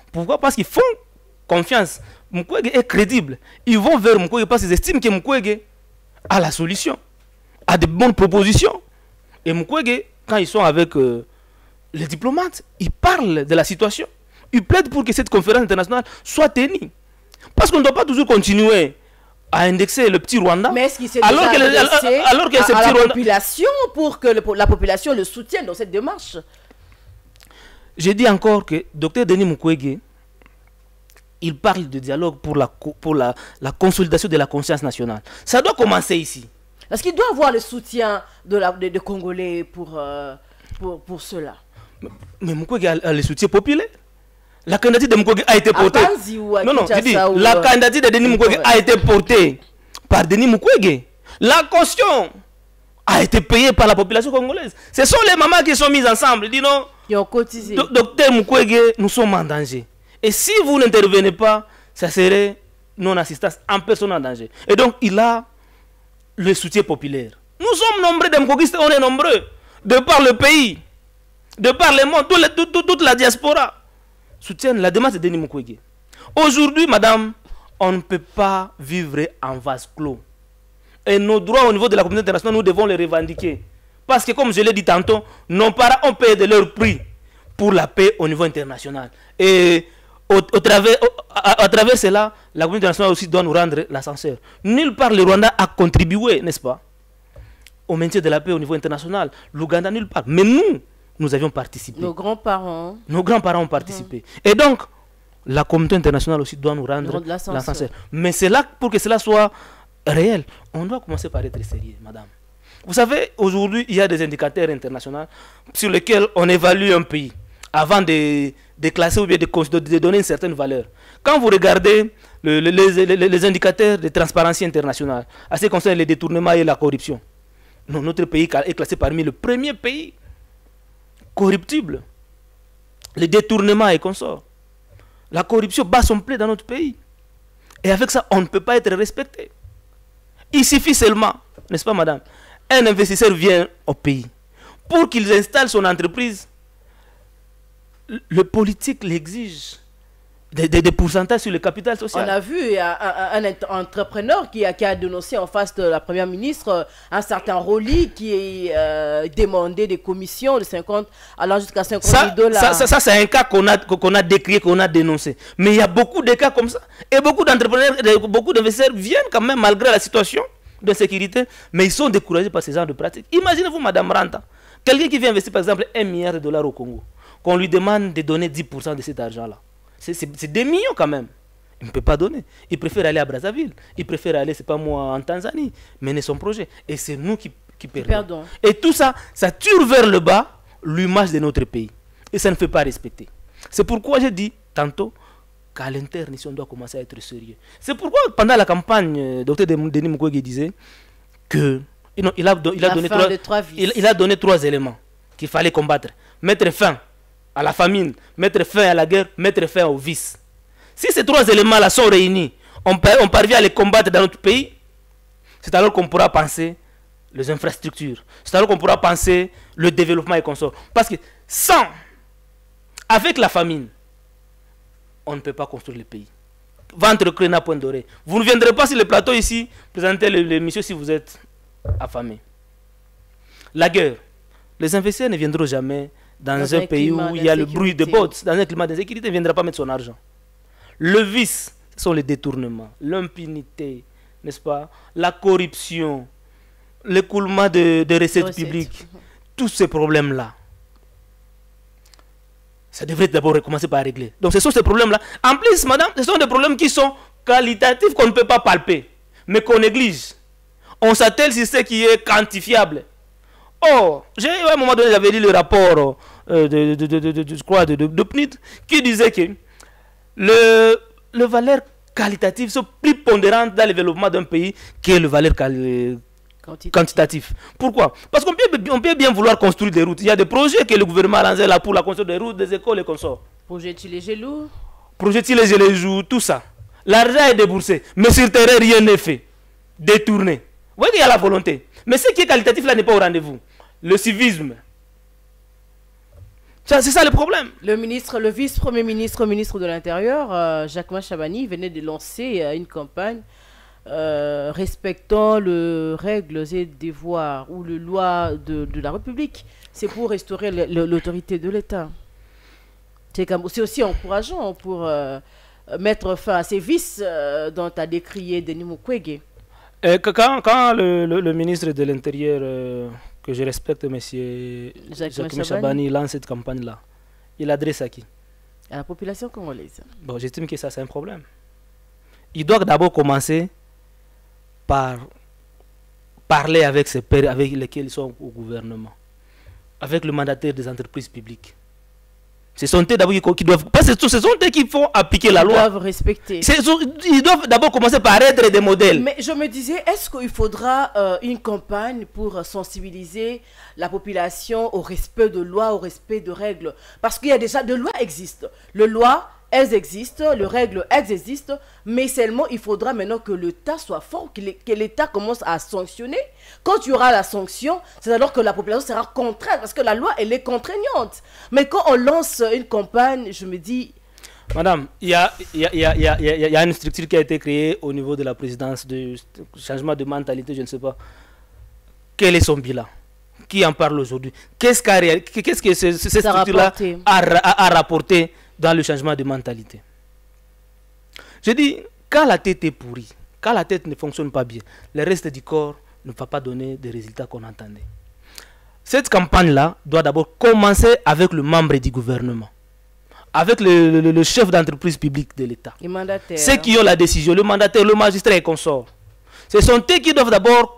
Pourquoi? Parce qu'ils font confiance. Mukwege est crédible. Ils vont vers Mukwege parce qu'ils estiment que Mukwege à la solution, à de bonnes propositions. Et Mukwege, quand ils sont avec les diplomates, ils parlent de la situation. Ils plaident pour que cette conférence internationale soit tenue. Parce qu'on ne doit pas toujours continuer à indexer le petit Rwanda. Mais est-ce qu'il s'est déjà adressé à la population pour que la population le soutienne dans cette démarche? Je dis encore que Dr Denis Mukwege, il parle de dialogue pour la consolidation de la conscience nationale. Ça doit commencer ici. Parce qu'il doit avoir le soutien de Congolais pour cela. Mais Mukwege a le soutien populaire. La candidature de Mukwege a été portée. Non, je dis, la candidature de Denis Mukwege a été portée par Denis Mukwege. La caution a été payée par la population congolaise. Ce sont les mamans qui sont mises ensemble. Ils disent non, qui ont cotisé. Docteur Mukwege, nous sommes en danger. Et si vous n'intervenez pas, ça serait non-assistance en personne en danger. Et donc, il a le soutien populaire. Nous sommes nombreux démocratistes, on est nombreux. De par le pays, de par le monde, toute la diaspora soutiennent la démarche de Denis Mukwege. Aujourd'hui, madame, on ne peut pas vivre en vase clos. Et nos droits au niveau de la communauté internationale, nous devons les revendiquer. Parce que, comme je l'ai dit tantôt, nos parents ont payé de leur prix pour la paix au niveau international. Et à travers cela, la communauté internationale aussi doit nous rendre l'ascenseur. Nulle part le Rwanda a contribué, n'est-ce pas, au maintien de la paix au niveau international. L'Ouganda, nulle part. Mais nous avions participé. Nos grands-parents. Nos grands-parents ont participé. Et donc, la communauté internationale aussi doit nous rendre l'ascenseur. Mais c'est là, pour que cela soit réel, on doit commencer par être sérieux, madame. Vous savez, aujourd'hui, il y a des indicateurs internationaux sur lesquels on évalue un pays avant de classer ou bien de donner une certaine valeur. Quand vous regardez les indicateurs de transparence internationale, à ce qui concerne les détournements et la corruption, notre pays est classé parmi le premier pays corruptible. Les détournements et consorts. La corruption bat son plaid dans notre pays. Et avec ça, on ne peut pas être respecté. Il suffit seulement, n'est-ce pas madame, un investisseur vient au pays. Pour qu'il installe son entreprise, le politique l'exige. Des pourcentages sur le capital social. On a vu un entrepreneur qui a dénoncé en face de la première ministre un certain Roli qui demandait des commissions de 50 allant jusqu'à 50 000 $. Ça c'est un cas qu'on a décrié, qu'on a dénoncé. Mais il y a beaucoup de cas comme ça. Et beaucoup d'entrepreneurs, beaucoup d'investisseurs viennent quand même malgré la situation de sécurité, mais ils sont découragés par ces genres de pratiques. Imaginez-vous madame Ranta, quelqu'un qui vient investir par exemple $1 milliard au Congo, qu'on lui demande de donner 10% de cet argent-là. C'est des millions quand même. Il ne peut pas donner. Il préfère aller à Brazzaville. Il préfère aller, c'est pas moi, en Tanzanie, mener son projet. Et c'est nous qui perdons. Et tout ça, ça tire vers le bas l'image de notre pays. Et ça ne fait pas respecter. C'est pourquoi j'ai dit tantôt, qu'à l'interne, ici, on doit commencer à être sérieux. C'est pourquoi, pendant la campagne, Dr Denis Mukwege disait que il a donné trois éléments qu'il fallait combattre. Mettre fin à la famine, mettre fin à la guerre, mettre fin au vice. Si ces trois éléments-là sont réunis, on parvient à les combattre dans notre pays, c'est alors qu'on pourra penser les infrastructures. C'est alors qu'on pourra penser le développement et consorts. Parce que sans, avec la famine, on ne peut pas construire le pays. Ventre creux n'a point doré. Vous ne viendrez pas sur le plateau ici présenter l'émission si vous êtes affamé. La guerre. Les investisseurs ne viendront jamais dans un pays où il y a le bruit de bottes. Dans un climat d'insécurité, ils ne viendront pas mettre son argent. Le vice, ce sont les détournements, l'impunité, n'est-ce pas? La corruption, l'écoulement de recettes publiques. Tous ces problèmes-là, ça devrait d'abord commencer par régler. Donc ce sont ces problèmes-là. En plus, madame, ce sont des problèmes qui sont qualitatifs, qu'on ne peut pas palper, mais qu'on néglige. On s'attelle sur ce qui est quantifiable. Oh, à un moment donné, j'avais lu le rapport de PNUD qui disait que le valeur qualitative sont plus pondérantes dans le développement d'un pays que le valeur quantitatif. Pourquoi? Parce qu'on peut bien vouloir construire des routes. Il y a des projets que le gouvernement a lancés là pour la construction des routes, des écoles et consorts. Projet Tilé-Gelou. Projet Tilé-Gelou, tout ça. L'argent est déboursé, mais sur terrain, rien n'est fait. Détourné. Vous voyez qu'il y a la volonté. Mais ce qui est qualitatif là n'est pas au rendez-vous. Le civisme. C'est ça le problème. Le vice-premier ministre, ministre de l'Intérieur, Jacquemain Chabani, venait de lancer une campagne respectant les règles et devoirs ou les lois de la République. C'est pour restaurer l'autorité de l'État. C'est aussi encourageant pour mettre fin à ces vices dont a décrié Denis Mukwege. Quand le ministre de l'Intérieur, que je respecte, M. Jacquemain Chabani, lance cette campagne-là, il adresse à qui? À la population congolaise. Bon, j'estime que ça, c'est un problème. Il doit d'abord commencer par parler avec ses pairs avec lesquels ils sont au gouvernement, avec le mandataire des entreprises publiques. Ce sont eux d'abord qui doivent, parce que ce sont eux qui font appliquer la loi. Ils doivent respecter. Ils doivent d'abord commencer par être des modèles. Mais je me disais, est-ce qu'il faudra une campagne pour sensibiliser la population au respect de loi, au respect de règles? Parce qu'il y a déjà, de lois existent. Les lois, elles existent, les règles, elles existent, mais seulement il faudra maintenant que l'État soit fort, que l'État commence à sanctionner. Quand il y aura la sanction, c'est alors que la population sera contrainte, parce que la loi, elle est contraignante. Mais quand on lance une campagne, je me dis... Madame, il y a une structure qui a été créée au niveau de la présidence de changement de mentalité, je ne sais pas. Quel est son bilan? Qui en parle aujourd'hui? Qu'est-ce que cette structure-là a rapporté dans le changement de mentalité? Je dis, quand la tête est pourrie, quand la tête ne fonctionne pas bien, le reste du corps ne va pas donner des résultats qu'on entendait. Cette campagne-là doit d'abord commencer avec le membre du gouvernement, avec le chef d'entreprise publique de l'État. Ceux qui ont la décision, le mandataire, le magistrat et consorts. Ce sont eux qui doivent d'abord...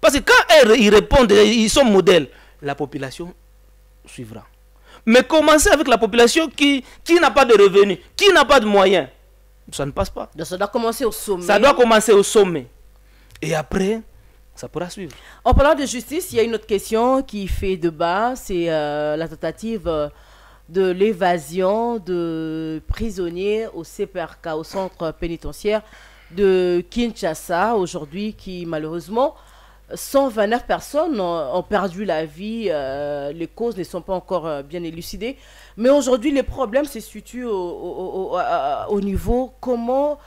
Parce que quand ils répondent, ils sont modèles, la population suivra. Mais commencer avec la population qui n'a pas de revenus, qui n'a pas de moyens, ça ne passe pas. Donc ça doit commencer au sommet. Ça doit commencer au sommet. Et après, ça pourra suivre. En parlant de justice, il y a une autre question qui fait débat, c'est la tentative de l'évasion de prisonniers au CPRK, au centre pénitentiaire de Kinshasa, aujourd'hui, qui malheureusement... 129 personnes ont perdu la vie, les causes ne sont pas encore bien élucidées. Mais aujourd'hui, les problèmes se situent au niveau comment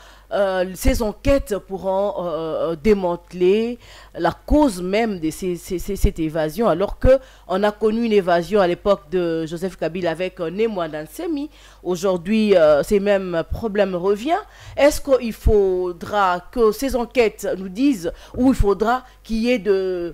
ces enquêtes pourront démanteler la cause même de cette évasion, alors qu'on a connu une évasion à l'époque de Joseph Kabila avec Némoa Dansemi. Aujourd'hui, ces mêmes problèmes reviennent. Est-ce qu'il faudra que ces enquêtes nous disent, ou il faudra qu'il y ait des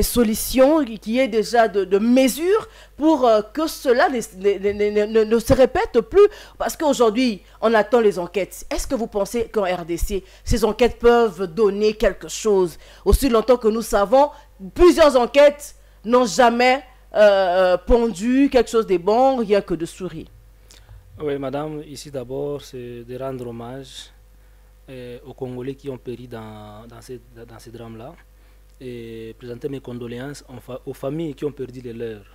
solutions, qu'il y ait déjà de mesures pour que cela ne se répète plus? Parce qu'aujourd'hui, on attend les enquêtes. Est-ce que vous pensez qu'en RDC, ces enquêtes peuvent donner quelque chose? Aussi longtemps que nous savons, plusieurs enquêtes n'ont jamais pondu quelque chose de bon, rien que de souris. Oui, madame, ici d'abord, c'est de rendre hommage aux Congolais qui ont péri dans ces drames-là et présenter mes condoléances aux familles qui ont perdu les leurs.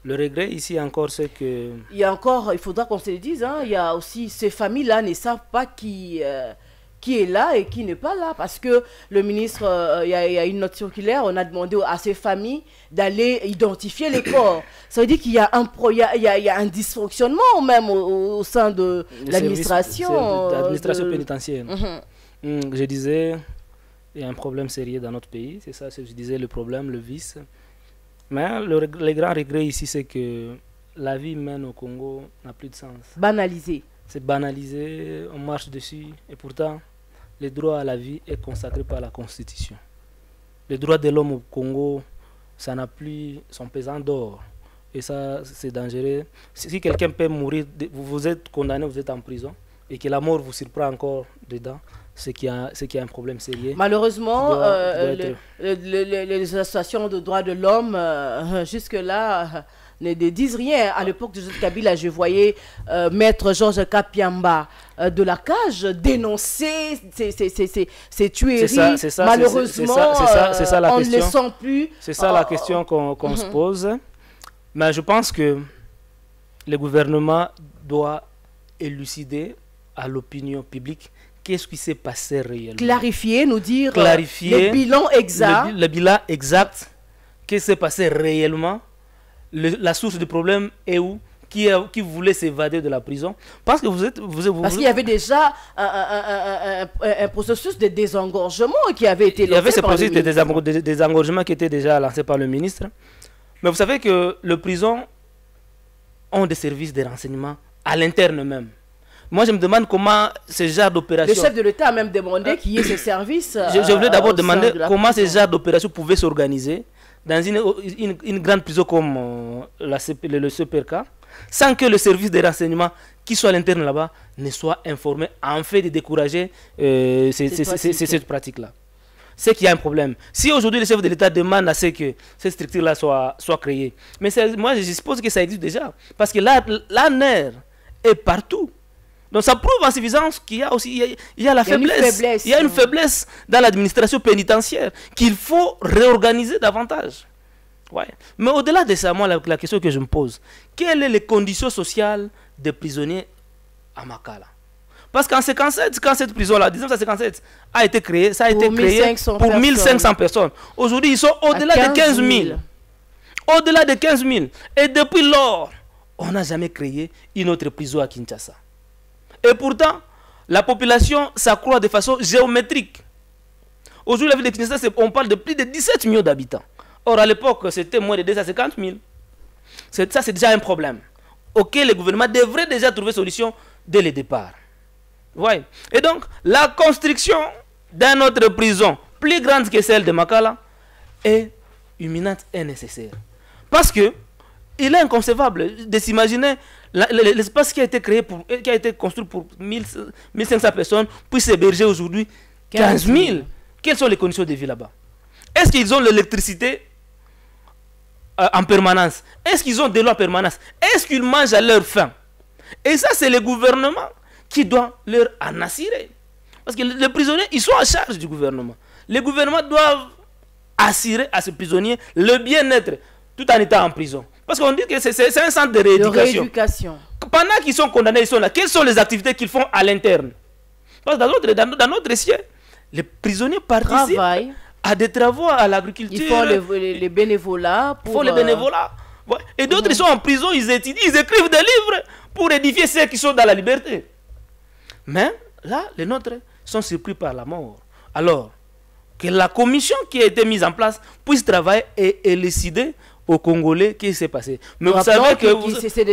Le regret ici encore, c'est que... Il y a encore, il faudra qu'on se le dise, hein, il y a aussi ces familles-là ne savent pas qui est là et qui n'est pas là. Parce que le ministre, il y a une note circulaire, on a demandé à ces familles d'aller identifier les corps. Ça veut dire qu'il y a il y a un dysfonctionnement même au sein de l'administration. L'administration pénitentiaire. Je disais, il y a un problème sérieux dans notre pays, c'est ça, je disais, le problème, le vice. Mais le grand regret ici, c'est que la vie humaine au Congo n'a plus de sens. Banalisé. C'est banalisé, on marche dessus, et pourtant, le droit à la vie est consacré par la Constitution. Le droit de l'homme au Congo, ça n'a plus son pesant d'or. Et ça, c'est dangereux. Si quelqu'un peut mourir, vous êtes condamné, vous êtes en prison, et que la mort vous surprend encore dedans, c'est qu'il y a un problème sérieux. Malheureusement, les associations de droits de l'homme, jusque-là, ne disent rien. À l'époque de Joseph Kabila, je voyais maître Georges Kapiamba de la cage dénoncer ces tueries. Malheureusement, on ne le sent plus. C'est ça la question qu'on se pose. Mais je pense que le gouvernement doit élucider à l'opinion publique qu'est-ce qui s'est passé réellement. Clarifier, nous dire le bilan exact. Le bilan exact. Qu'est-ce qui s'est passé réellement. La source du problème est où? Qui voulait s'évader de la prison? Parce que parce qu'il y avait déjà un processus de désengorgement qui avait été lancé. Il y avait ce processus de désengorgement qui était déjà lancé par le ministre. Mais vous savez que les prisons ont des services de renseignement à l'interne même. Moi, je me demande comment ce genre d'opération... Le chef de l'État a même demandé qu'il y ait ce service. Je voulais d'abord demander comment ce genre d'opération pouvait s'organiser dans une grande prison comme le CPRK, sans que le service de renseignement qui soit à l'interne là-bas ne soit informé en fait de décourager cette pratique-là. C'est qu'il y a un problème. Si aujourd'hui le chef de l'État demande à ce que cette structure-là soit créée, mais moi je suppose que ça existe déjà, parce que la nerf est partout. Donc ça prouve en suffisance qu'il y a aussi la faiblesse. Il y a une faiblesse dans l'administration pénitentiaire qu'il faut réorganiser davantage. Ouais. Mais au-delà de ça, moi, la question que je me pose, quelles sont les conditions sociales des prisonniers à Makala? Parce qu'en 1957, quand cette prison-là, 1957, a été créée, ça a été créé pour 1500 personnes. Aujourd'hui, ils sont au-delà de 15 000. Au-delà de 15 000. Et depuis lors, on n'a jamais créé une autre prison à Kinshasa. Et pourtant, la population s'accroît de façon géométrique. Aujourd'hui, la ville de Kinshasa, on parle de plus de 17 millions d'habitants. Or, à l'époque, c'était moins de 250 000. Ça, c'est déjà un problème. Ok, le gouvernement devrait déjà trouver solution dès le départ. Ouais. Et donc, la construction d'une autre prison, plus grande que celle de Makala, est imminente et nécessaire. Parce que il est inconcevable de s'imaginer l'espace qui a été créé qui a été construit pour 1500 personnes puisse héberger aujourd'hui 15 000. Quelles sont les conditions de vie là-bas? Est-ce qu'ils ont l'électricité en permanence? Est-ce qu'ils ont de l'eau en permanence? Est-ce qu'ils mangent à leur faim? Et ça, c'est le gouvernement qui doit leur en assurer. Parce que les prisonniers, ils sont en charge du gouvernement. Les gouvernements doivent assurer à ces prisonniers le bien-être tout en étant en prison. Parce qu'on dit que c'est un centre de rééducation. Pendant qu'ils sont condamnés, ils sont là. Quelles sont les activités qu'ils font à l'interne? Parce que dans notre siège, les prisonniers participent à des travaux à l'agriculture. Ils font les bénévolats. Ils font les bénévolats. Ouais. Et d'autres, ils sont en prison, ils étudient, ils écrivent des livres pour édifier ceux qui sont dans la liberté. Mais là, les nôtres sont surpris par la mort. Alors, que la commission qui a été mise en place puisse travailler et élucider aux Congolais qui s'est passé. Mais vous savez que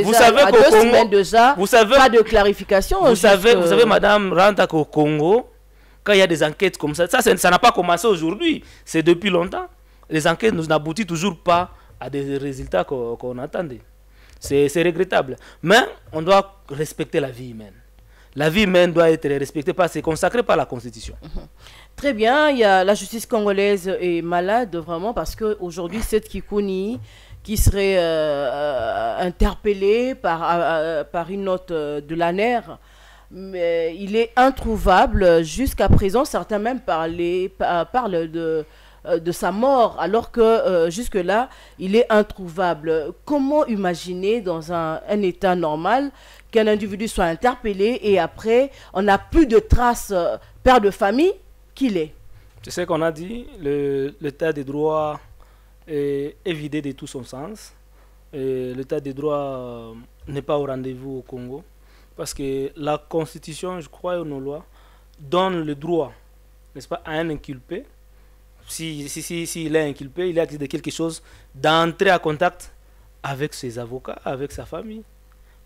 vous savez qu'au Congo, pas de clarification. Vous savez, madame, rentre au Congo, quand il y a des enquêtes comme ça n'a pas commencé aujourd'hui, c'est depuis longtemps. Les enquêtes n'aboutissent toujours pas à des résultats qu'on attendait. C'est regrettable. Mais on doit respecter la vie humaine. La vie humaine doit être respectée, c'est consacré par la Constitution. Très bien, la justice congolaise est malade vraiment parce qu'aujourd'hui, cette Kikuni qui serait interpellé par une note de l'ANER. Mais il est introuvable jusqu'à présent. Certains même parlent de sa mort, alors que jusque-là, il est introuvable. Comment imaginer dans un état normal qu'un individu soit interpellé et après, on n'a plus de traces père de famille qu'il est? C'est ce qu'on a dit, l'état des droits est vidé de tout son sens. L'état des droits n'est pas au rendez-vous au Congo. Parce que la Constitution, je crois, nos lois, donne le droit, n'est-ce pas, à un inculpé, s'il est inculpé, il a accès de quelque chose, d'entrer en contact avec ses avocats, avec sa famille.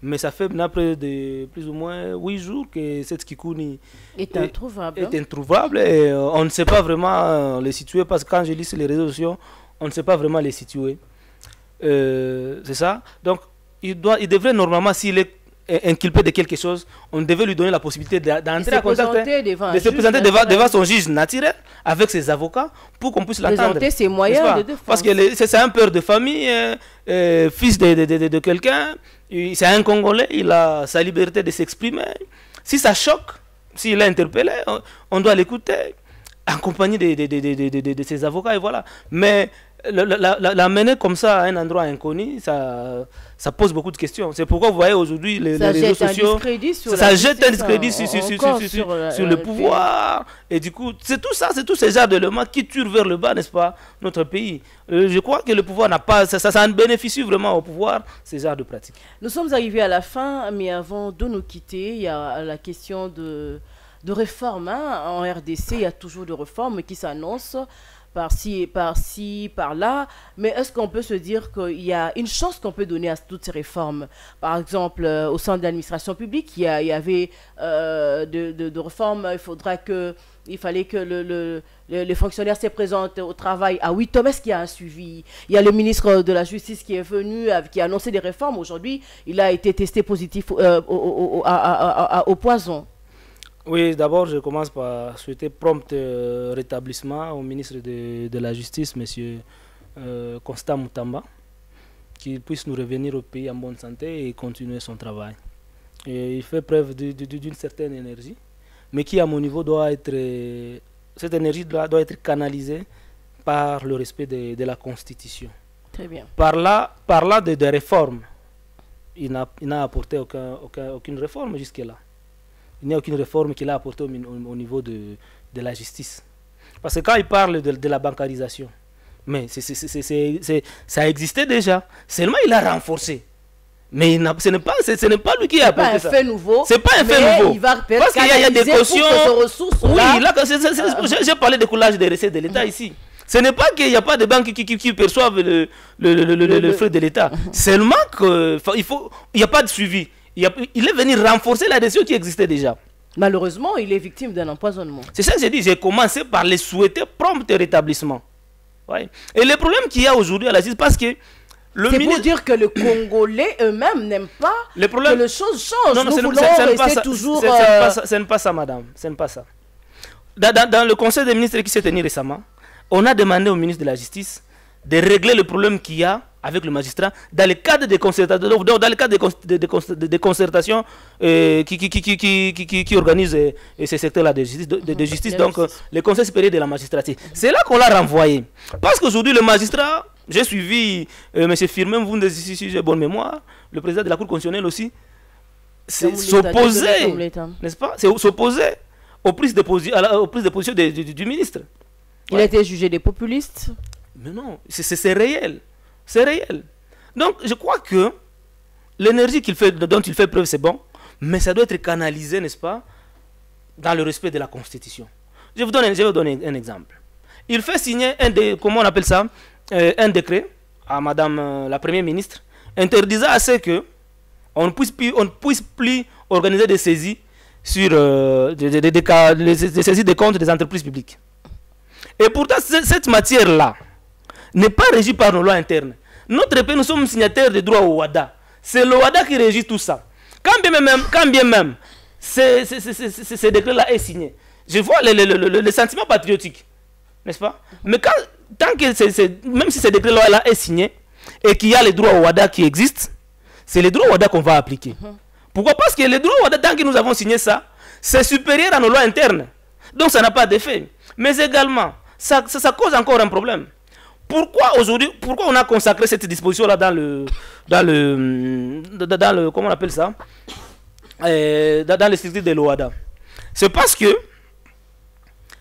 Mais ça fait après de plus ou moins 8 jours que cette Kikouni est introuvable. Et on ne sait pas vraiment les situer, parce que quand je lis sur les réseaux sociaux, on ne sait pas vraiment les situer. C'est ça. Donc, il devrait normalement, s'il est inculpé de quelque chose, on devait lui donner la possibilité d'entrer en contact, de se présenter devant son juge naturel avec ses avocats pour qu'on puisse l'attendre. Présenter ses moyens de défense. Parce que c'est un père de famille, fils de quelqu'un, c'est un Congolais, il a sa liberté de s'exprimer. Si ça choque, s'il est interpellé, on doit l'écouter en compagnie de ses avocats et voilà. Mais l'amener comme ça à un endroit inconnu, ça pose beaucoup de questions. C'est pourquoi vous voyez aujourd'hui les réseaux sociaux, ça jette un discrédit sur le pouvoir. Et du coup, c'est tout ça, c'est tous ces genres d'éléments qui tuent vers le bas, n'est-ce pas, notre pays. Je crois que le pouvoir n'a pas, ça bénéficie vraiment au pouvoir, ces genres de pratiques. Nous sommes arrivés à la fin, mais avant de nous quitter, il y a la question de réforme. En RDC, il y a toujours des réformes qui s'annoncent par-ci, par-là, mais est-ce qu'on peut se dire qu'il y a une chance qu'on peut donner à toutes ces réformes? Par exemple, au sein de l'administration publique, il y avait de réformes, il fallait que les fonctionnaires se présentent au travail à 8 heures. Est-ce qu'il y a un suivi? Il y a le ministre de la Justice qui est venu, qui a annoncé des réformes. Aujourd'hui, il a été testé positif au poison. Oui, d'abord, je commence par souhaiter prompt rétablissement au ministre de la Justice, M. Constant Moutamba, qu'il puisse nous revenir au pays en bonne santé et continuer son travail. Et il fait preuve d'une certaine énergie, mais qui, à mon niveau, cette énergie doit être canalisée par le respect de la Constitution. Très bien. Par là de réformes, il n'a apporté aucune réforme jusque-là. Il n'y a aucune réforme qu'il a apportée au niveau de la justice. Parce que quand il parle de la bancarisation, mais ça existait déjà. Seulement il a renforcé. Mais ce n'est pas lui qui a apporté ça. Ce n'est pas un fait nouveau. C'est pas un fait nouveau. Parce qu'il y a des cautions. Oui, là, j'ai parlé de coulage des recettes de l'État ici. Ce n'est pas qu'il n'y a pas de banques qui perçoivent le frais de l'État. Seulement qu'il n'y a pas de suivi. Il est venu renforcer l'adhésion qui existait déjà. Malheureusement, il est victime d'un empoisonnement. C'est ça que j'ai dit. J'ai commencé par les souhaiter prompt rétablissement. Ouais. Et le problème qu'il y a aujourd'hui à la justice, parce que c'est pour dire que les Congolais eux-mêmes n'aiment pas que les choses changent. Non, nous voulons rester toujours... Ce n'est pas ça, madame. Ce n'est pas ça. Dans le conseil des ministres qui s'est tenu récemment, on a demandé au ministre de la Justice de régler le problème qu'il y a avec le magistrat dans le cadre des concertations, des concertations qui organisent ces secteurs-là de justice, donc le Conseil supérieur de la magistrature. C'est là qu'on l'a renvoyé. Parce qu'aujourd'hui, le magistrat, j'ai suivi M. Firmin, vous si j'ai bonne mémoire, le président de la Cour constitutionnelle aussi, s'opposait, n'est-ce pas, s'opposait aux prises de position du ministre. Il a été jugé des populistes. Mais non, c'est réel. C'est réel. Donc, je crois que l'énergie dont il fait preuve, c'est bon, mais ça doit être canalisé, n'est-ce pas, dans le respect de la Constitution. Je vais vous donner un exemple. Il fait signer comment on appelle ça, un décret à Madame la Première ministre, interdisant à ce que on ne puisse plus organiser des saisies sur des saisies de comptes des entreprises publiques. Et pourtant, cette matière-là n'est pas régie par nos lois internes. Notre pays, nous sommes signataires des droits au WADA. C'est le WADA qui régit tout ça. Quand bien même ce décret-là est signé, je vois le sentiment patriotique, n'est-ce pas? Mais tant que même si ce décret-là est signé, et qu'il y a les droits au WADA qui existent, c'est les droits au WADA qu'on va appliquer. Pourquoi? Parce que les droits au WADA, tant que nous avons signé ça, c'est supérieur à nos lois internes. Donc ça n'a pas d'effet. Mais également, ça cause encore un problème. Pourquoi aujourd'hui, pourquoi on a consacré cette disposition-là dans le, comment on appelle ça, dans les structures de l'OADA? C'est parce que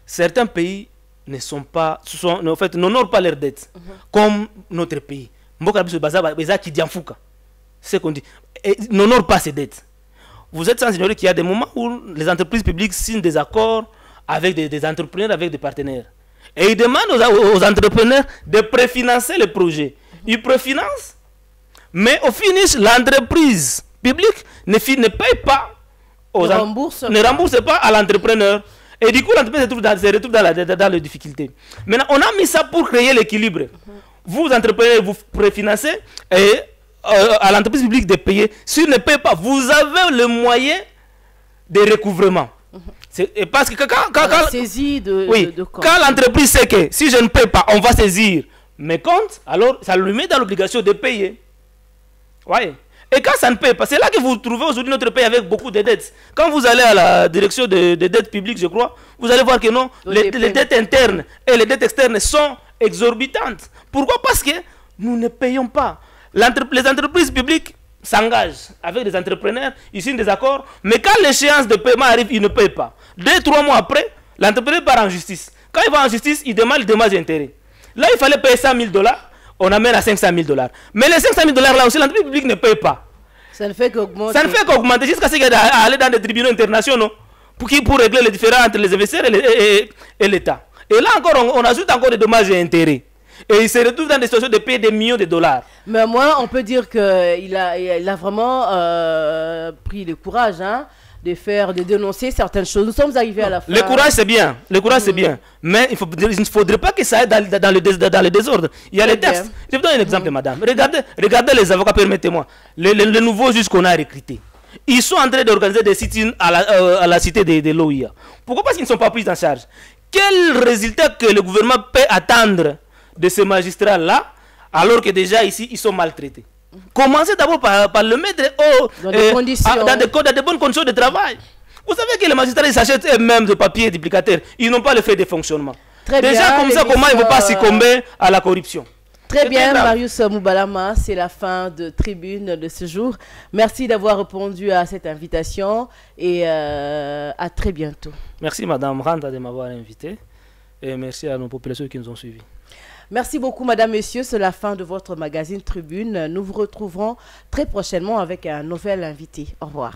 certains pays ne sont pas, en fait, n'honorent pas leurs dettes, comme notre pays. C'est ce qu'on dit. N'honorent pas ses dettes. Vous êtes sans ignorer qu'il y a des moments où les entreprises publiques signent des accords avec des entrepreneurs, avec des partenaires. Et ils demandent aux entrepreneurs de préfinancer le projet. Ils préfinancent, mais au finish, l'entreprise publique ne paye pas, ne rembourse pas à l'entrepreneur. Et du coup, l'entreprise se retrouve dans les difficultés. Maintenant, on a mis ça pour créer l'équilibre. Vous, entrepreneurs, vous préfinancez et à l'entreprise publique de payer. S'il ne paye pas, vous avez le moyen de recouvrement. Et parce que quand l'entreprise sait que si je ne paye pas, on va saisir mes comptes, alors ça lui met dans l'obligation de payer. Ouais. Et quand ça ne paye pas, c'est là que vous trouvez aujourd'hui notre pays avec beaucoup de dettes. Quand vous allez à la direction des dettes publiques, je crois, vous allez voir que non, les dettes internes et les dettes externes sont exorbitantes. Pourquoi? Parce que nous ne payons pas. Les entreprises publiques s'engagent avec des entrepreneurs, ils signent des accords, mais quand l'échéance de paiement arrive, ils ne payent pas. 2-3 mois après, l'entrepreneur part en justice. Quand il va en justice, il demande le dommage d'intérêt. Là, il fallait payer 100 000 $, on amène à 500 000 $. Mais les 500 000 $ là aussi, l'entreprise publique ne paye pas. Ça ne fait qu'augmenter. Ça ne fait qu'augmenter jusqu'à ce qu'il aller dans des tribunaux internationaux pour régler les différends entre les investisseurs et l'État. Et là encore, on ajoute encore des dommages et intérêts. Et il se retrouve dans des situations de payer des millions de $. Mais moi, on peut dire qu'il a vraiment pris le courage de dénoncer certaines choses. Nous sommes arrivés à la fin. Le courage, c'est bien. Le courage, c'est bien. Mais il ne faudrait pas que ça aille dans le désordre. Il y a les textes. Je vous donne un exemple, madame. Regardez les avocats, permettez-moi. Les nouveaux juges qu'on a recrutés. Ils sont en train d'organiser des sit-ins à la cité de l'OIA. Pourquoi? Parce qu'ils ne sont pas pris en charge. Quel résultat que le gouvernement peut attendre de ces magistrats-là, alors que déjà ici, ils sont maltraités? Commencez d'abord par le mettre dans de bonnes conditions de travail. Vous savez que les magistrats, ils s'achètent eux-mêmes de papiers duplicataires. Ils n'ont pas le fait de fonctionnement. Déjà, comme ça, comment ils ne vont pas succomber à la corruption? Très bien, Marius Moubalama, c'est la fin de Tribune de ce jour. Merci d'avoir répondu à cette invitation et à très bientôt. Merci, Madame Randa, de m'avoir invité. Et merci à nos populations qui nous ont suivis. Merci beaucoup, Madame, Messieurs. C'est la fin de votre magazine Tribune. Nous vous retrouverons très prochainement avec un nouvel invité. Au revoir.